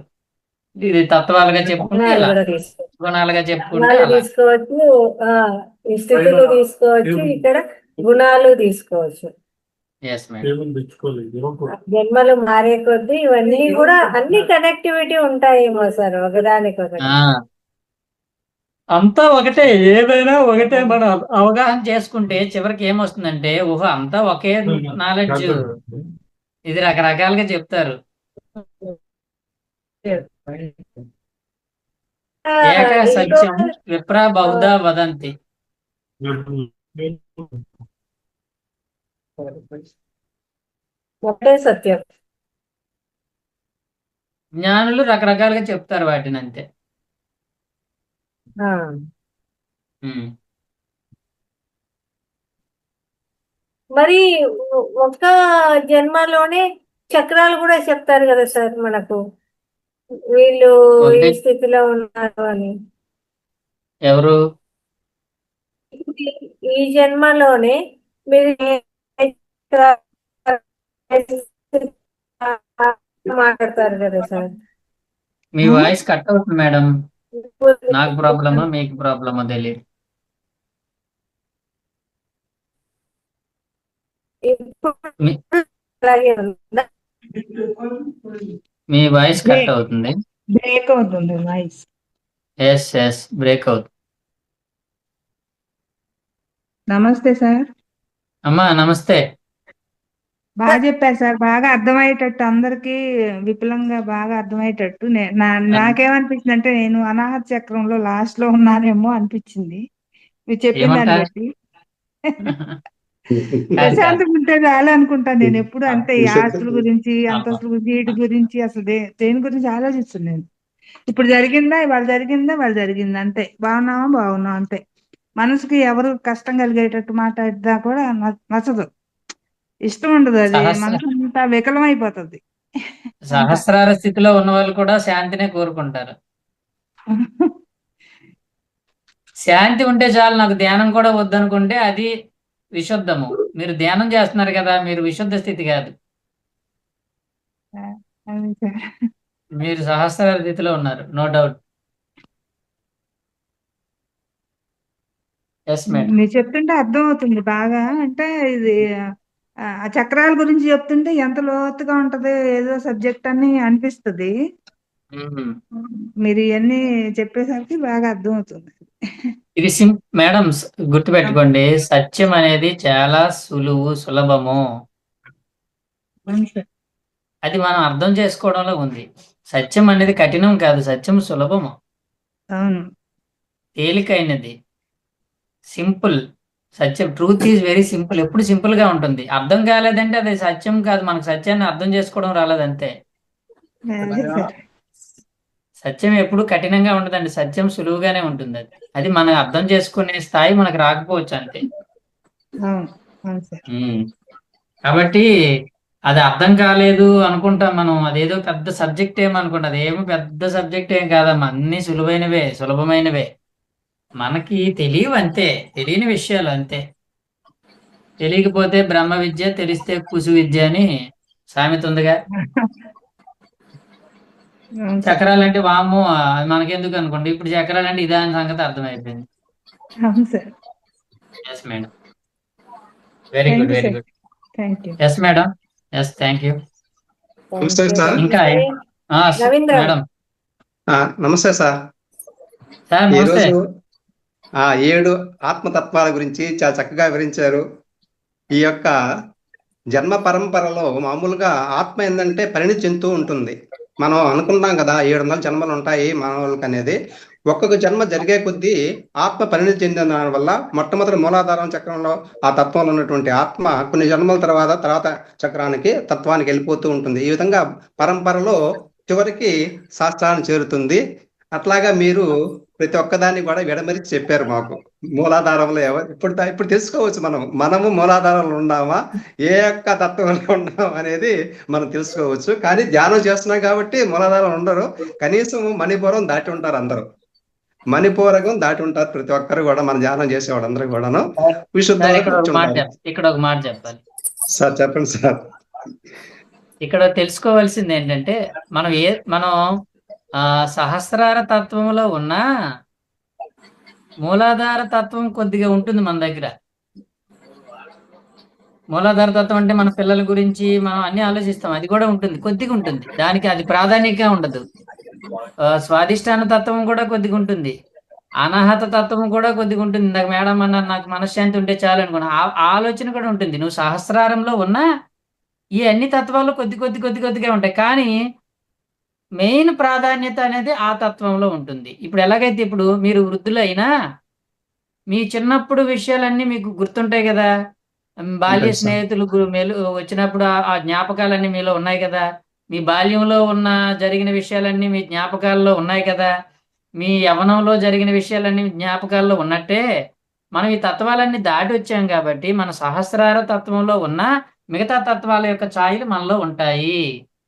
ఇది తత్వాలుగా చెప్పుకుంటే ఇలా, గుణాలుగా చెప్పుకుంటే అలా తీసుకోవచ్చు, స్థితులు తీసుకోవచ్చు, ఇక్కడ గుణాలు తీసుకోవచ్చు. జన్మలు మారే కొద్దీ ఇవన్నీ కూడా అన్ని కనెక్టివిటీ ఉంటాయేమో సార్ ఒకదానికొకటి. అంతా ఒకటే, ఏదైనా ఒకటే. మనం అవగాహన చేసుకుంటే చివరికి ఏమొస్తుందంటే ఊహ అంతా ఒకే నాలెడ్జ్. ఇది రకరకాలుగా చెప్తారు. ఏక సత్యం విప్ర బౌద్ధ వదంతి. ఒకటే సత్యం. జ్ఞానులు రకరకాలుగా చెప్తారు వాటిని, అంతే. మరి ఒక జన్మలోనే చక్రాలు కూడా చెప్తారు కదా సార్ మనకు, వీళ్ళు ఈ స్థితిలో ఉన్నారు అని. ఎవరు? ఈ జన్మలోనే మీరు మాట్లాడతారు కదా సార్. మీ వాయిస్ కట్ అవుతుంది మేడం. నాకు ప్రాబ్లమా మీకు ప్రాబ్లమా తెలియదు. మీ వాయిస్ కట్ అవుతుంది, బ్రేక్ అవుతుంది వాయిస్. ఎస్ బ్రేక్ అవుతుంది. నమస్తే సార్. అమ్మా నమస్తే. బాగా చెప్పారు సార్. బాగా అర్థమయ్యేటట్టు అందరికీ విపులంగా బాగా అర్థమయ్యేటట్టు నాకేమనిపించింది అంటే నేను అనాహత చక్రంలో లాస్ట్ లో ఉన్నానేమో అనిపించింది మీరు చెప్పిన ఏమంటా దాన్ని బట్టి. కాదు కాదు ప్రశాంతంగా ఉంటే చాలు అనుకుంటాను నేను ఎప్పుడు. అంతే ఈ విశుద్ధ ఆస్తుల గురించి అవును. అంతస్తుల గురించి వీటి గురించి అసలు దేని గురించి ఆలోచిస్తున్నాను నేను. ఇప్పుడు జరిగిందా ఇవాళ జరిగిందా వాళ్ళు జరిగింది అంతే. బాగున్నామా బాగున్నాం అంతే. మనసుకి ఎవరు కష్టం కలిగేటట్టు మాట్లాడినా కూడా నచ్చదు, ఇష్టం ఉండదు. అది సహస్ర మనసు అంతా వికలం అయిపోతుంది అంతా. సహస్రార స్థితిలో ఉన్న వాళ్ళు కూడా శాంతినే కోరుకుంటారు. శాంతి ఉంటే చాలు, నాకు ధ్యానం కూడా వద్దనుకుంటే అది విశుద్ధము. మీరు ధ్యానం చేస్తున్నారు కదా, మీరు విశుద్ధ స్థితి కాదు, అది సార్. మీరు సహస్రార స్థితిలో ఉన్నారు, నో డౌట్. Yes madam. మీరు చెప్తుంటే అర్థం అవుతుంది బాగా. అంటే ఇది ఆ చక్రాల గురించి చెప్తుంటే ఎంత లోతుగా ఉంటది ఏదో సబ్జెక్ట్ అని అనిపిస్తుంది. మీరు ఇవన్నీ చెప్పేసరికి బాగా అర్థం అవుతుంది. ఇది మేడం గుర్తుపెట్టుకోండి, సత్యం అనేది చాలా సులభము. అవును సార్. అది మనం అర్థం చేసుకోవడంలో ఉంది. సత్యం అనేది కఠినం కాదు, సత్యం సులభము, అవును. తేలికైనది, సింపుల్. సత్యం, ట్రూత్ ఈజ్ వెరీ సింపుల్, ఎప్పుడు సింపుల్ గా ఉంటుంది. అర్థం కాలేదంటే అది సత్యం కాదు, మనకు సత్యాన్ని అర్థం చేసుకోవడం రాలేదంతే. అదే సార్. సత్యం ఎప్పుడు కఠినంగా ఉండదండి, సత్యం సులువుగానే ఉంటుంది. అది మనం అర్థం చేసుకునే స్థాయి మనకు రాకపోవచ్చు అంతే. అవును. అవును సార్. కాబట్టి అది అర్థం కాలేదు అనుకుంటాం మనం, అదేదో పెద్ద సబ్జెక్ట్ ఏమనుకుంటాం. అదేమో పెద్ద సబ్జెక్ట్ ఏం కాదమ్మా, అన్ని సులువైనవే, సులభమైనవే. మనకి తెలియవు అంతే, తెలియని విషయాలు అంతే. తెలియకపోతే బ్రహ్మ విద్య, తెలిస్తే కుసు విద్య అని సామెత ఉందిగా. అవును సార్. చక్రాలంటే వాము మనకెందుకు అనుకోండి, ఇప్పుడు చక్రాలంటే ఇదే అని సంగతి అర్థమైపోయింది. అవును sir. Yes madam, very thank good, you very sir. Good. Thank you. Yes madam, yes, thank you. నమస్తే సార్. ఇంకా రవీంద్ర మేడం. నమస్తే సార్. సార్ నమస్తే. ఈరోజు 7 ఆత్మతత్వాల గురించి చాలా చక్కగా వివరించారు. ఈ యొక్క జన్మ పరంపరలో మామూలుగా ఆత్మ ఏంటంటే పరిణితి చెందుతూ ఉంటుంది. మనం అనుకుంటాం కదా 700 జన్మలు ఉంటాయి మానవులకు అనేది. ఒక్కొక్క జన్మ జరిగే కొద్దీ ఆత్మ పరిణితి చెందిన దాని వల్ల మొట్టమొదటి మూలాధారం చక్రంలో ఆ తత్వంలో ఉన్నటువంటి ఆత్మ కొన్ని జన్మల తర్వాత చక్రానికి తత్వానికి వెళ్ళిపోతూ ఉంటుంది. ఈ విధంగా పరంపరలో చివరికి శాస్త్రాన్ని చేరుతుంది. అట్లాగా మీరు ప్రతి ఒక్కదాన్ని కూడా విడమరిచి చెప్పారు మాకు. మూలాధారంలో ఇప్పుడు తెలుసుకోవచ్చు మనము మూలాధారంలో ఉన్నామా, ఏ యొక్క తత్వంలో ఉన్నాం అనేది మనం తెలుసుకోవచ్చు. కానీ ధ్యానం చేస్తున్నాం కాబట్టి మూలాధారం ఉండరు, కనీసం మణిపూరం దాటి ఉంటారు అందరూ. మణిపూరకం దాటి ఉంటారు ప్రతి ఒక్కరు కూడా, మన ధ్యానం చేసేవాడు అందరూ కూడాను విశుద్ధ. ఇక్కడ ఒక మాట చెప్పాలి సార్. చెప్పండి సార్. ఇక్కడ తెలుసుకోవాల్సింది ఏంటంటే, మనం సహస్రార తత్వంలో ఉన్న మూలాధార తత్వం కొద్దిగా ఉంటుంది మన దగ్గర. మూలాధార తత్వం అంటే మన పిల్లల గురించి మనం అన్ని ఆలోచిస్తాం, అది కూడా ఉంటుంది, కొద్దిగా ఉంటుంది, దానికి అది ప్రాధాన్యంగా ఉండదు. స్వాధిష్టాన తత్వం కూడా కొద్దిగా ఉంటుంది, అనాహత తత్వం కూడా కొద్దిగా ఉంటుంది. ఇందాక మేడం అన్నారు నాకు మనశ్శాంతి ఉంటే చాలు అనుకున్నా, ఆలోచన కూడా ఉంటుంది. నువ్వు సహస్రారంలో ఉన్నా ఈ అన్ని తత్వాలు కొద్దిగా ఉంటాయి, కానీ మెయిన్ ప్రాధాన్యత అనేది ఆ తత్వంలో ఉంటుంది. ఇప్పుడు ఎలాగైతే ఇప్పుడు మీరు వృద్ధులైనా మీ చిన్నప్పుడు విషయాలన్నీ మీకు గుర్తుంటాయి కదా, బాల్య స్నేహితులు వచ్చినప్పుడు ఆ జ్ఞాపకాలన్నీ మీలో ఉన్నాయి కదా, మీ బాల్యంలో జరిగిన విషయాలన్నీ మీ జ్ఞాపకాల్లో ఉన్నాయి కదా, మీ యవ్వనంలో జరిగిన విషయాలన్నీ జ్ఞాపకాల్లో ఉన్నట్టే మనం ఈ తత్వాలన్నీ దాటి వచ్చాం కాబట్టి మన సహస్రార తత్వంలో ఉన్న మిగతా తత్వాల యొక్క ఛాయలు మనలో ఉంటాయి,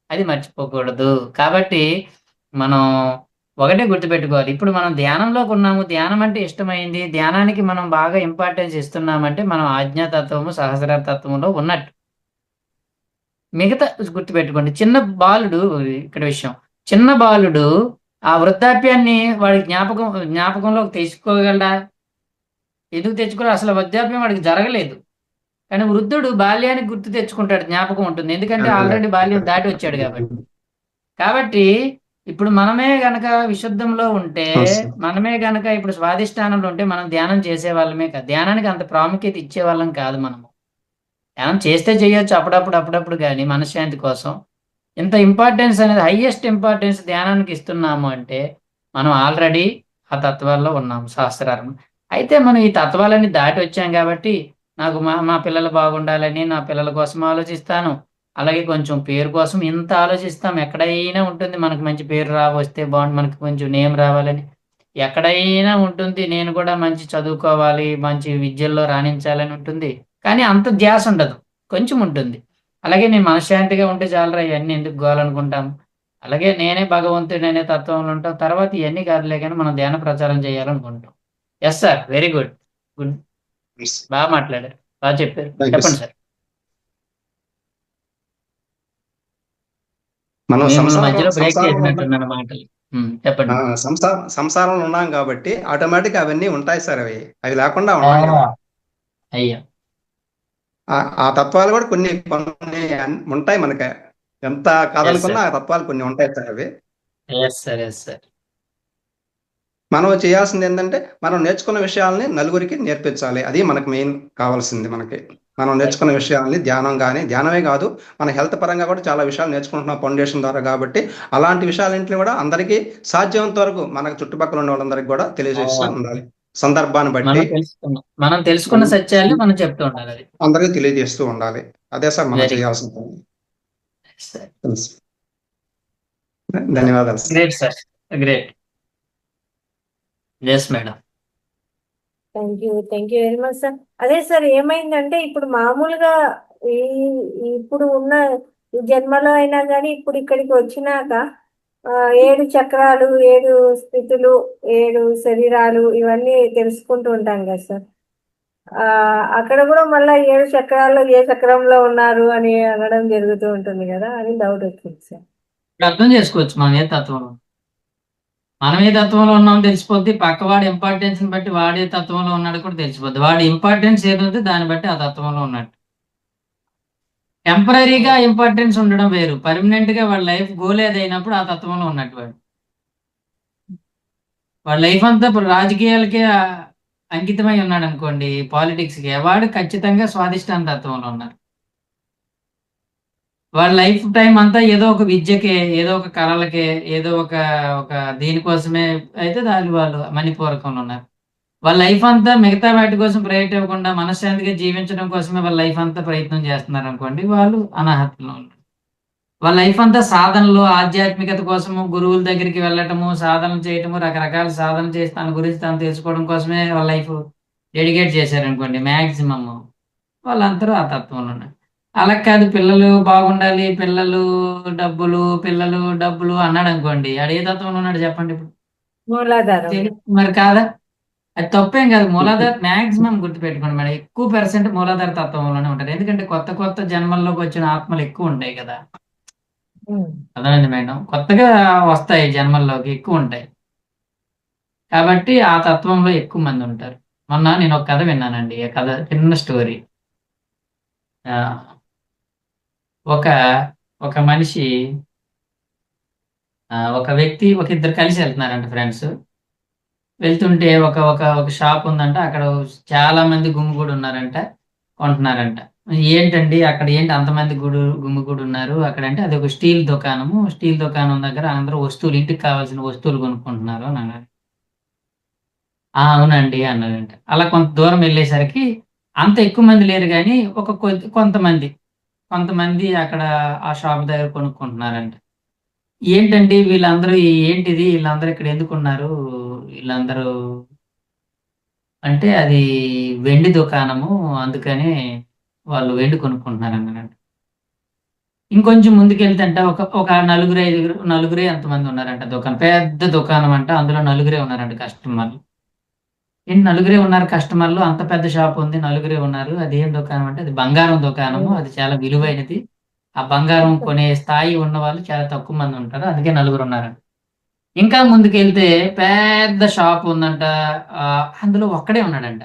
అది మర్చిపోకూడదు. కాబట్టి మనం ఒకటే గుర్తుపెట్టుకోవాలి, ఇప్పుడు మనం ధ్యానంలోకి ఉన్నాము, ధ్యానం అంటే ఇష్టమైంది, ధ్యానానికి మనం బాగా ఇంపార్టెన్స్ ఇస్తున్నామంటే మనం ఆజ్ఞాతత్వము సహస్రార తత్వంలో ఉన్నట్టు. మిగతా గుర్తుపెట్టుకోండి, చిన్న బాలుడు, ఇక్కడ విషయం, చిన్న బాలుడు ఆ వృద్ధాప్యాన్ని వాడి జ్ఞాపకంలోకి తెచ్చుకోగలడా? ఎందుకు తెచ్చుకోవాలి? అసలు వృద్ధాప్యం వాడికి జరగలేదు, కానీ వృద్ధుడు బాల్యానికి గుర్తు తెచ్చుకుంటాడు, జ్ఞాపకం ఉంటుంది, ఎందుకంటే ఆల్రెడీ బాల్యం దాటి వచ్చాడు కాబట్టి ఇప్పుడు మనమే గనక విశుద్ధంలో ఉంటే, మనమే గనక ఇప్పుడు స్వాధిష్టానంలో ఉంటే మనం ధ్యానం చేసే వాళ్ళమే కాదు, ధ్యానానికి అంత ప్రాముఖ్యత ఇచ్చే వాళ్ళం కాదు మనము. ధ్యానం చేస్తే చేయొచ్చు అప్పుడప్పుడు కానీ మనశ్శాంతి కోసం. ఇంత ఇంపార్టెన్స్ అనేది హైయెస్ట్ ఇంపార్టెన్స్ ధ్యానానికి ఇస్తున్నాము అంటే మనం ఆల్రెడీ ఆ తత్వాల్లో ఉన్నాము శాస్త్రాలను. అయితే మనం ఈ తత్వాలన్నీ దాటి వచ్చాం కాబట్టి నాకు మా మా పిల్లలు బాగుండాలని నా పిల్లల కోసం ఆలోచిస్తాను. అలాగే కొంచెం పేరు కోసం ఇంత ఆలోచిస్తాం. ఎక్కడైనా ఉంటుంది మనకు మంచి పేరు వస్తే బాగుండు, మనకి కొంచెం నేమ్ రావాలని ఎక్కడైనా ఉంటుంది. నేను కూడా మంచి చదువుకోవాలి, మంచి విద్యల్లో రాణించాలని ఉంటుంది. కానీ అంత ధ్యాస ఉండదు, కొంచెం ఉంటుంది. అలాగే నేను మనశ్శాంతిగా ఉంటే చాలరా ఇవన్నీ ఎందుకు గోవాలనుకుంటాం. అలాగే నేనే భగవంతుడు అనే తత్వంలో ఉంటాం. తర్వాత ఇవన్నీ కాదులే కానీ మనం ధ్యాన ప్రచారం చేయాలనుకుంటాం. Yes sir, very good. Good, బాగా మాట్లాడారు, బాగా చెప్పారు. థ్యాంక్ యూ చెప్పండి సార్. సార్. మనం మిమ్మల్ని మధ్యలో బ్రేక్ సంసారంలో ఉన్న చేసినట్టున్నాను మాటలు. చెప్పండి. సంసారంలో ఉన్నాం కాబట్టి ఆటోమేటిక్ అవన్నీ ఉంటాయి సార్. అవి అవి లేకుండా ఆ, ఉండలేము. అయ్యా, ఆ తత్వాలు కూడా కొన్ని కొన్ని ఉంటాయి మనకి. ఎంత ఎస్ కాదనుకున్నా సార్, ఆ తత్వాలు కొన్ని ఉంటాయి సార్. అవి ఎస్ సార్, ఎస్ సార్. మనం చేయాల్సింది ఏంటంటే మనం నేర్చుకున్న విషయాల్ని నలుగురికి నేర్పించాలి. అది మనకు మెయిన్ కావాల్సింది. మనం నేర్చుకున్న విషయాల్ని ధ్యానమే కాదు, మన హెల్త్ పరంగా కూడా చాలా విషయాలు నేర్చుకుంటున్నాం ఫౌండేషన్ ద్వారా. కాబట్టి అలాంటి విషయాలన్నింటినీ కూడా అందరికీ సాధ్యమైనంత వరకు మనకు చుట్టుపక్కల ఉన్న వాళ్ళందరికీ కూడా తెలియజేస్తూ ఉండాలి. సందర్భాన్ని బట్టి మనం తెలుసుకున్న సత్యాల్ని మనం చెప్తూ ఉండాలి. అది అందరికీ తెలియజేస్తూ ఉండాలి. అదే సార్ మనం వెరీ చేయాల్సిన పని. సార్. తెలుసు. ధన్యవాదాలు sir. Great sir, great. Yes madam. Thank you very much sir. అదే సార్, ఏమైందంటే ఇప్పుడు మామూలుగా ఈ ఇప్పుడు ఉన్న ఈ జన్మలో అయినా కానీ ఇప్పుడు ఇక్కడికి వచ్చినాక 7 చక్రాలు, 7 స్థితులు, 7 శరీరాలు ఇవన్నీ తెలుసుకుంటూ ఉంటాం కదా సార్. అక్కడ కూడా మళ్ళీ 7 చక్రాల్లో ఏ చక్రంలో ఉన్నారు అని అనడం జరుగుతూ ఉంటుంది కదా అని డౌట్ వచ్చింది సార్. అర్థం చేసుకోవచ్చు మనం ఏ తత్వంలో ఉన్నామో తెలిసిపోద్ది. పక్కవాడి ఇంపార్టెన్స్ ని బట్టి వాడే తత్వంలో ఉన్నాడు కూడా తెలిసిపోద్ది. వాడి ఇంపార్టెన్స్ ఏదంటే దాన్ని బట్టి ఆ తత్వంలో ఉన్నాడు. టెంపరీగా ఇంపార్టెన్స్ ఉండడం వేరు, పర్మనెంట్ గా వాడి లైఫ్ గోల్ ఏదైనప్పుడు ఆ తత్వంలో ఉన్నట్టు వాడి లైఫ్ అంతా ఇప్పుడు రాజకీయాలకే అంకితమై ఉన్నాడు అనుకోండి, పాలిటిక్స్ కి, వాడు ఖచ్చితంగా స్వాదిష్టాన తత్వంలో ఉన్నారు. వాళ్ళ లైఫ్ టైం అంతా ఏదో ఒక విద్యకే, ఏదో ఒక కళలకే, ఏదో ఒక ఒక దీనికోసమే అయితే వాళ్ళు మణిపూరకంలో ఉన్నారు. వాళ్ళ లైఫ్ అంతా మిగతా వాటి కోసం ప్రయత్నం ఇవ్వకుండా మనశ్శాంతిగా జీవించడం కోసమే వాళ్ళ లైఫ్ అంతా ప్రయత్నం చేస్తున్నారు అనుకోండి, వాళ్ళు అనాహతలో ఉన్నారు. వాళ్ళ లైఫ్ అంతా సాధనలు, ఆధ్యాత్మికత కోసము, గురువుల దగ్గరికి వెళ్ళటము, సాధనలు చేయటము, రకరకాల సాధన చేసి తన గురించి తాను తెలుసుకోవడం కోసమే వాళ్ళ లైఫ్ డెడికేట్ చేశారనుకోండి, మ్యాక్సిమమ్ వాళ్ళందరూ ఆ తత్వంలో ఉన్నారు. అలా కాదు, పిల్లలు బాగుండాలి, పిల్లలు డబ్బులు అన్నాడు అనుకోండి, ఆడు ఏ తత్వంలో ఉన్నాడు చెప్పండి ఇప్పుడు? మూలాధారం. మరి కాదా? అది తప్పేం కాదు. మూలాధార మ్యాక్సిమం గుర్తుపెట్టుకోండి మేడం, ఎక్కువ % మూలాధార తత్వంలోనే ఉంటారు. ఎందుకంటే కొత్త కొత్త జన్మల్లోకి వచ్చిన ఆత్మలు ఎక్కువ ఉంటాయి కదా. అర్థమైంది మేడం? కొత్తగా వస్తాయి జన్మల్లోకి, ఎక్కువ ఉంటాయి కాబట్టి ఆ తత్వంలో ఎక్కువ మంది ఉంటారు. మొన్న నేను ఒక కథ విన్నానండి. ఆ కథ చిన్న స్టోరీ. ఒక ఒక మనిషి, ఒక వ్యక్తి, ఒక ఇద్దరు కలిసి వెళ్తున్నారంట ఫ్రెండ్స్. వెళ్తుంటే ఒక ఒక ఒక షాప్ ఉందంట. అక్కడ చాలా మంది గుమిగూడి ఉన్నారంట, కొంటున్నారంట. ఏంటండి అక్కడ ఏంటి అంతమంది గుమిగూడి ఉన్నారు అక్కడ అంటే, అది ఒక స్టీల్ దుకాణము. స్టీల్ దుకాణం దగ్గర అందరూ వస్తువులు, ఇంటికి కావాల్సిన వస్తువులు కొనుక్కుంటున్నారు అని అన్నారు. అవునండి అన్నారంట. అలా కొంత దూరం వెళ్ళేసరికి అంత ఎక్కువ మంది లేరు కానీ ఒక కొంతమంది అక్కడ ఆ షాప్ దగ్గర కొనుక్కుంటున్నారంట. ఏంటండి వీళ్ళందరూ, ఏంటిది వీళ్ళందరూ ఇక్కడ ఎందుకున్నారు వీళ్ళందరూ అంటే, అది వెండి దుకాణము, అందుకని వాళ్ళు వెండి కొనుక్కుంటున్నారు అన్నారంట. ఇంకొంచెం ముందుకెళ్తుంట ఒక నలుగురే ఎంతమంది ఉన్నారంట. పెద్ద దుకాణం అంట, అందులో నలుగురే ఉన్నారంట కస్టమర్లు. ఏంటి నలుగురే ఉన్నారు కస్టమర్లు, అంత పెద్ద షాప్ ఉంది, నలుగురే ఉన్నారు, అది ఏం దుకాణం అంటే, అది బంగారం దుకాణము, అది చాలా విలువైనది. ఆ బంగారం కొనే స్థాయి ఉన్న వాళ్ళు చాలా తక్కువ మంది ఉంటారు, అందుకే నలుగురు ఉన్నారంట. ఇంకా ముందుకెళ్తే పెద్ద షాప్ ఉందంట, అందులో ఒక్కడే ఉన్నాడంట.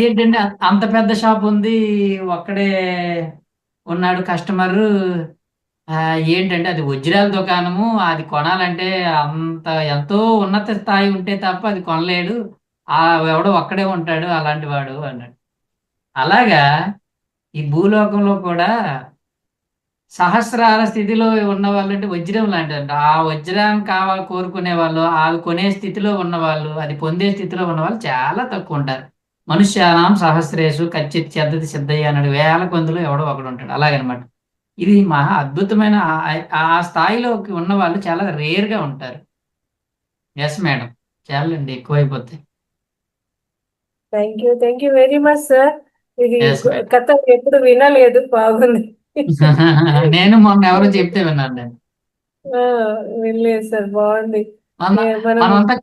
ఏంటంటే అంత పెద్ద షాప్ ఉంది, ఒక్కడే ఉన్నాడు కస్టమర్. ఏంటంటే అది వజ్రాల దుకాణము, అది కొనాలంటే ఎంతో ఉన్నత స్థాయి ఉంటే తప్ప అది కొనలేడు, ఎవడో ఒక్కడే ఉంటాడు అలాంటి వాడు అన్నాడు. అలాగా ఈ భూలోకంలో కూడా సహస్రాల స్థితిలో ఉన్న వాళ్ళు అంటే వజ్రం లాంటి అంట. ఆ వజ్రం కావాలి కోరుకునే వాళ్ళు, ఆ కొనే స్థితిలో ఉన్న వాళ్ళు, అది పొందే స్థితిలో ఉన్న వాళ్ళు చాలా తక్కువ ఉంటారు. మనుష్యానాం సహస్రేషు కచ్చిత్ చెద్దతి సిద్ధయ్య అన్నాడు. వేల కొందులో ఎవడో ఒకడు ఉంటాడు. అలాగనమాట. ఇది మహా అద్భుతమైన ఆ స్థాయిలోకి ఉన్న వాళ్ళు చాలా రేర్ గా ఉంటారు. ఎస్ మేడం, చాలండి, ఎక్కువైపోతాయి. Thank you very much sir. ఇది ఎస్ మేడం. కథ ఎప్పుడు వినలేదు, బాగుంది. నేను మొన్న ఎవరో చెప్తే విన్నాను నేను. ఆ, వినలేదు సార్, బాగుంది. మనం మనమంతా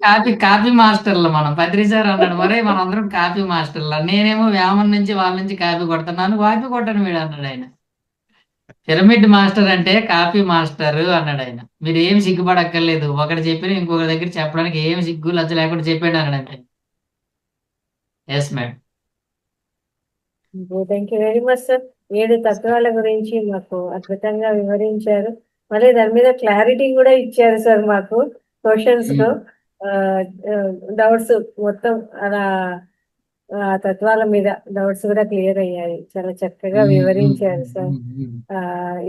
కాపీ మాస్టర్లు. మనం పత్రి సార్ అన్నాడు, మరే మనం అందరం కాపీ మాస్టర్లు. నేనేమో వేమన్ నుంచి వాళ్ళ నుంచి కాపీ కొడతాను, కాపీ కొట్టాను వీడు అన్నాడు ఆయన. పిరమిడ్ మాస్టర్ అంటే కాపీ మాస్టర్ అన్నాడు ఆయన. మీరు ఏమి సిగ్గుపడక్కర్లేదు, ఒకటి చెప్పిన ఇంకొకరి దగ్గర చెప్పడానికి ఏమి సిగ్గు లజ్జ లేకుండా చెప్పాడు అన్నాడు అంటే. Yes madam. Thank you very much sir. 7 తత్వాల గురించి మాకు అద్భుతంగా వివరించారు. మళ్ళీ దాని మీద క్లారిటీ కూడా ఇచ్చారు సార్ మాకు. క్వశ్చన్స్ లో డౌట్స్ మొత్తం అలా ఆ తత్వాల మీద డౌట్స్ కూడా క్లియర్ అయ్యాయి. చాలా చక్కగా వివరించారు సార్.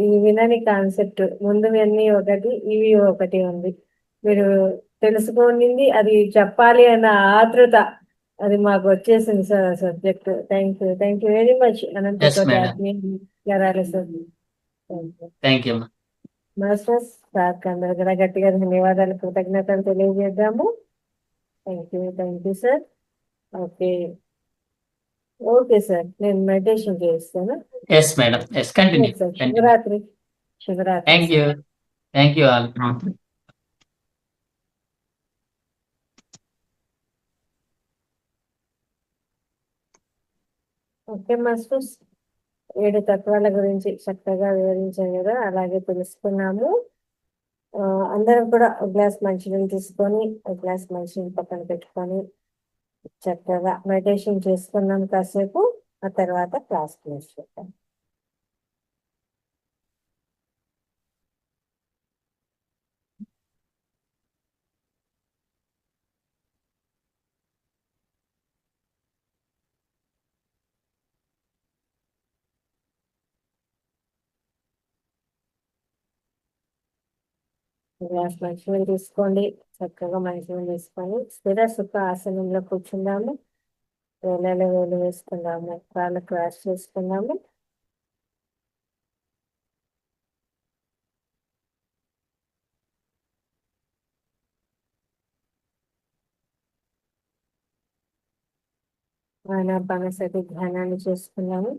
ఇవి వినని కాన్సెప్ట్, ముందు అన్ని ఒకటి, ఇవి ఒకటి ఉంది. మీరు తెలుసుకోనింది అది చెప్పాలి అన్న ఆతృత, అది మాకు వచ్చేసింది సార్ ఆ subject. Thank you very much. Yes, madam. ఆత్మీయ sir. Thank you. Masters sir అందరు కూడా గట్టిగా ధన్యవాదాలు, కృతజ్ఞతలు తెలియజేద్దాము. Thank you sir. Okay sir, నేను మెడిటేషన్ చేస్తాను. Yes madam, yes continue. Shivaratri. Thank you. Thank you all. Okay masters, 7 తత్వాల గురించి చక్కగా వివరించారు కదా, అలాగే తెలుసుకున్నాము. అందరం కూడా ఒక గ్లాస్ మంచినీళ్ళు తీసుకొని, ఒక గ్లాస్ మంచినీళ్ళు పక్కన పెట్టుకొని చక్కగా మెడిటేషన్ చేసుకున్నాం కాసేపు. ఆ తర్వాత క్లాస్ క్లోజ్ చేద్దాం. గ్లాస్ మంచినీళ్ళు తీసుకోండి. చక్కగా మంచినీళ్ళు తీసుకొని స్థిర సుఖ ఆసనంలో కూర్చుందాము. వేలలో వేలు వేసుకుందాము. కాళ్ళు క్రాస్ చేసుకుందాము. ఆనాపానసతి ధ్యానాన్ని చేసుకున్నాము.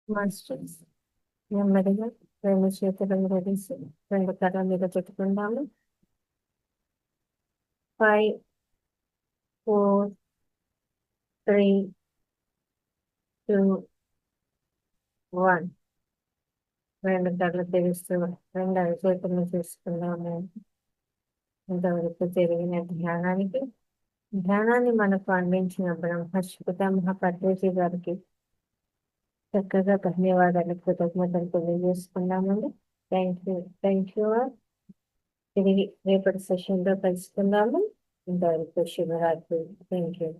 మాస్టర్స్ నెమ్మదిగా రెండు చేతులను విడిసి రెండు కర్ర మీద పెట్టుకుందాము. 5, 4, 3, 2, 1. రెండు కర్రలు తెరుస్తూ రెండు చేతులను తీసుకుందాము. ఇంతవరకు జరిగిన ధ్యానాన్ని మనకు అందించిన బ్రహ్మర్షి పితామహ పత్రిజీ గారికి చక్కగా ధన్యవాదాలు, కృతజ్ఞతలు తెలియజేసుకున్నామండి. Thank you. తిరిగి రేపటి సెషన్లో కలుసుకుందాము. ఇంతవరకు శుభరాత్రి. Thank you.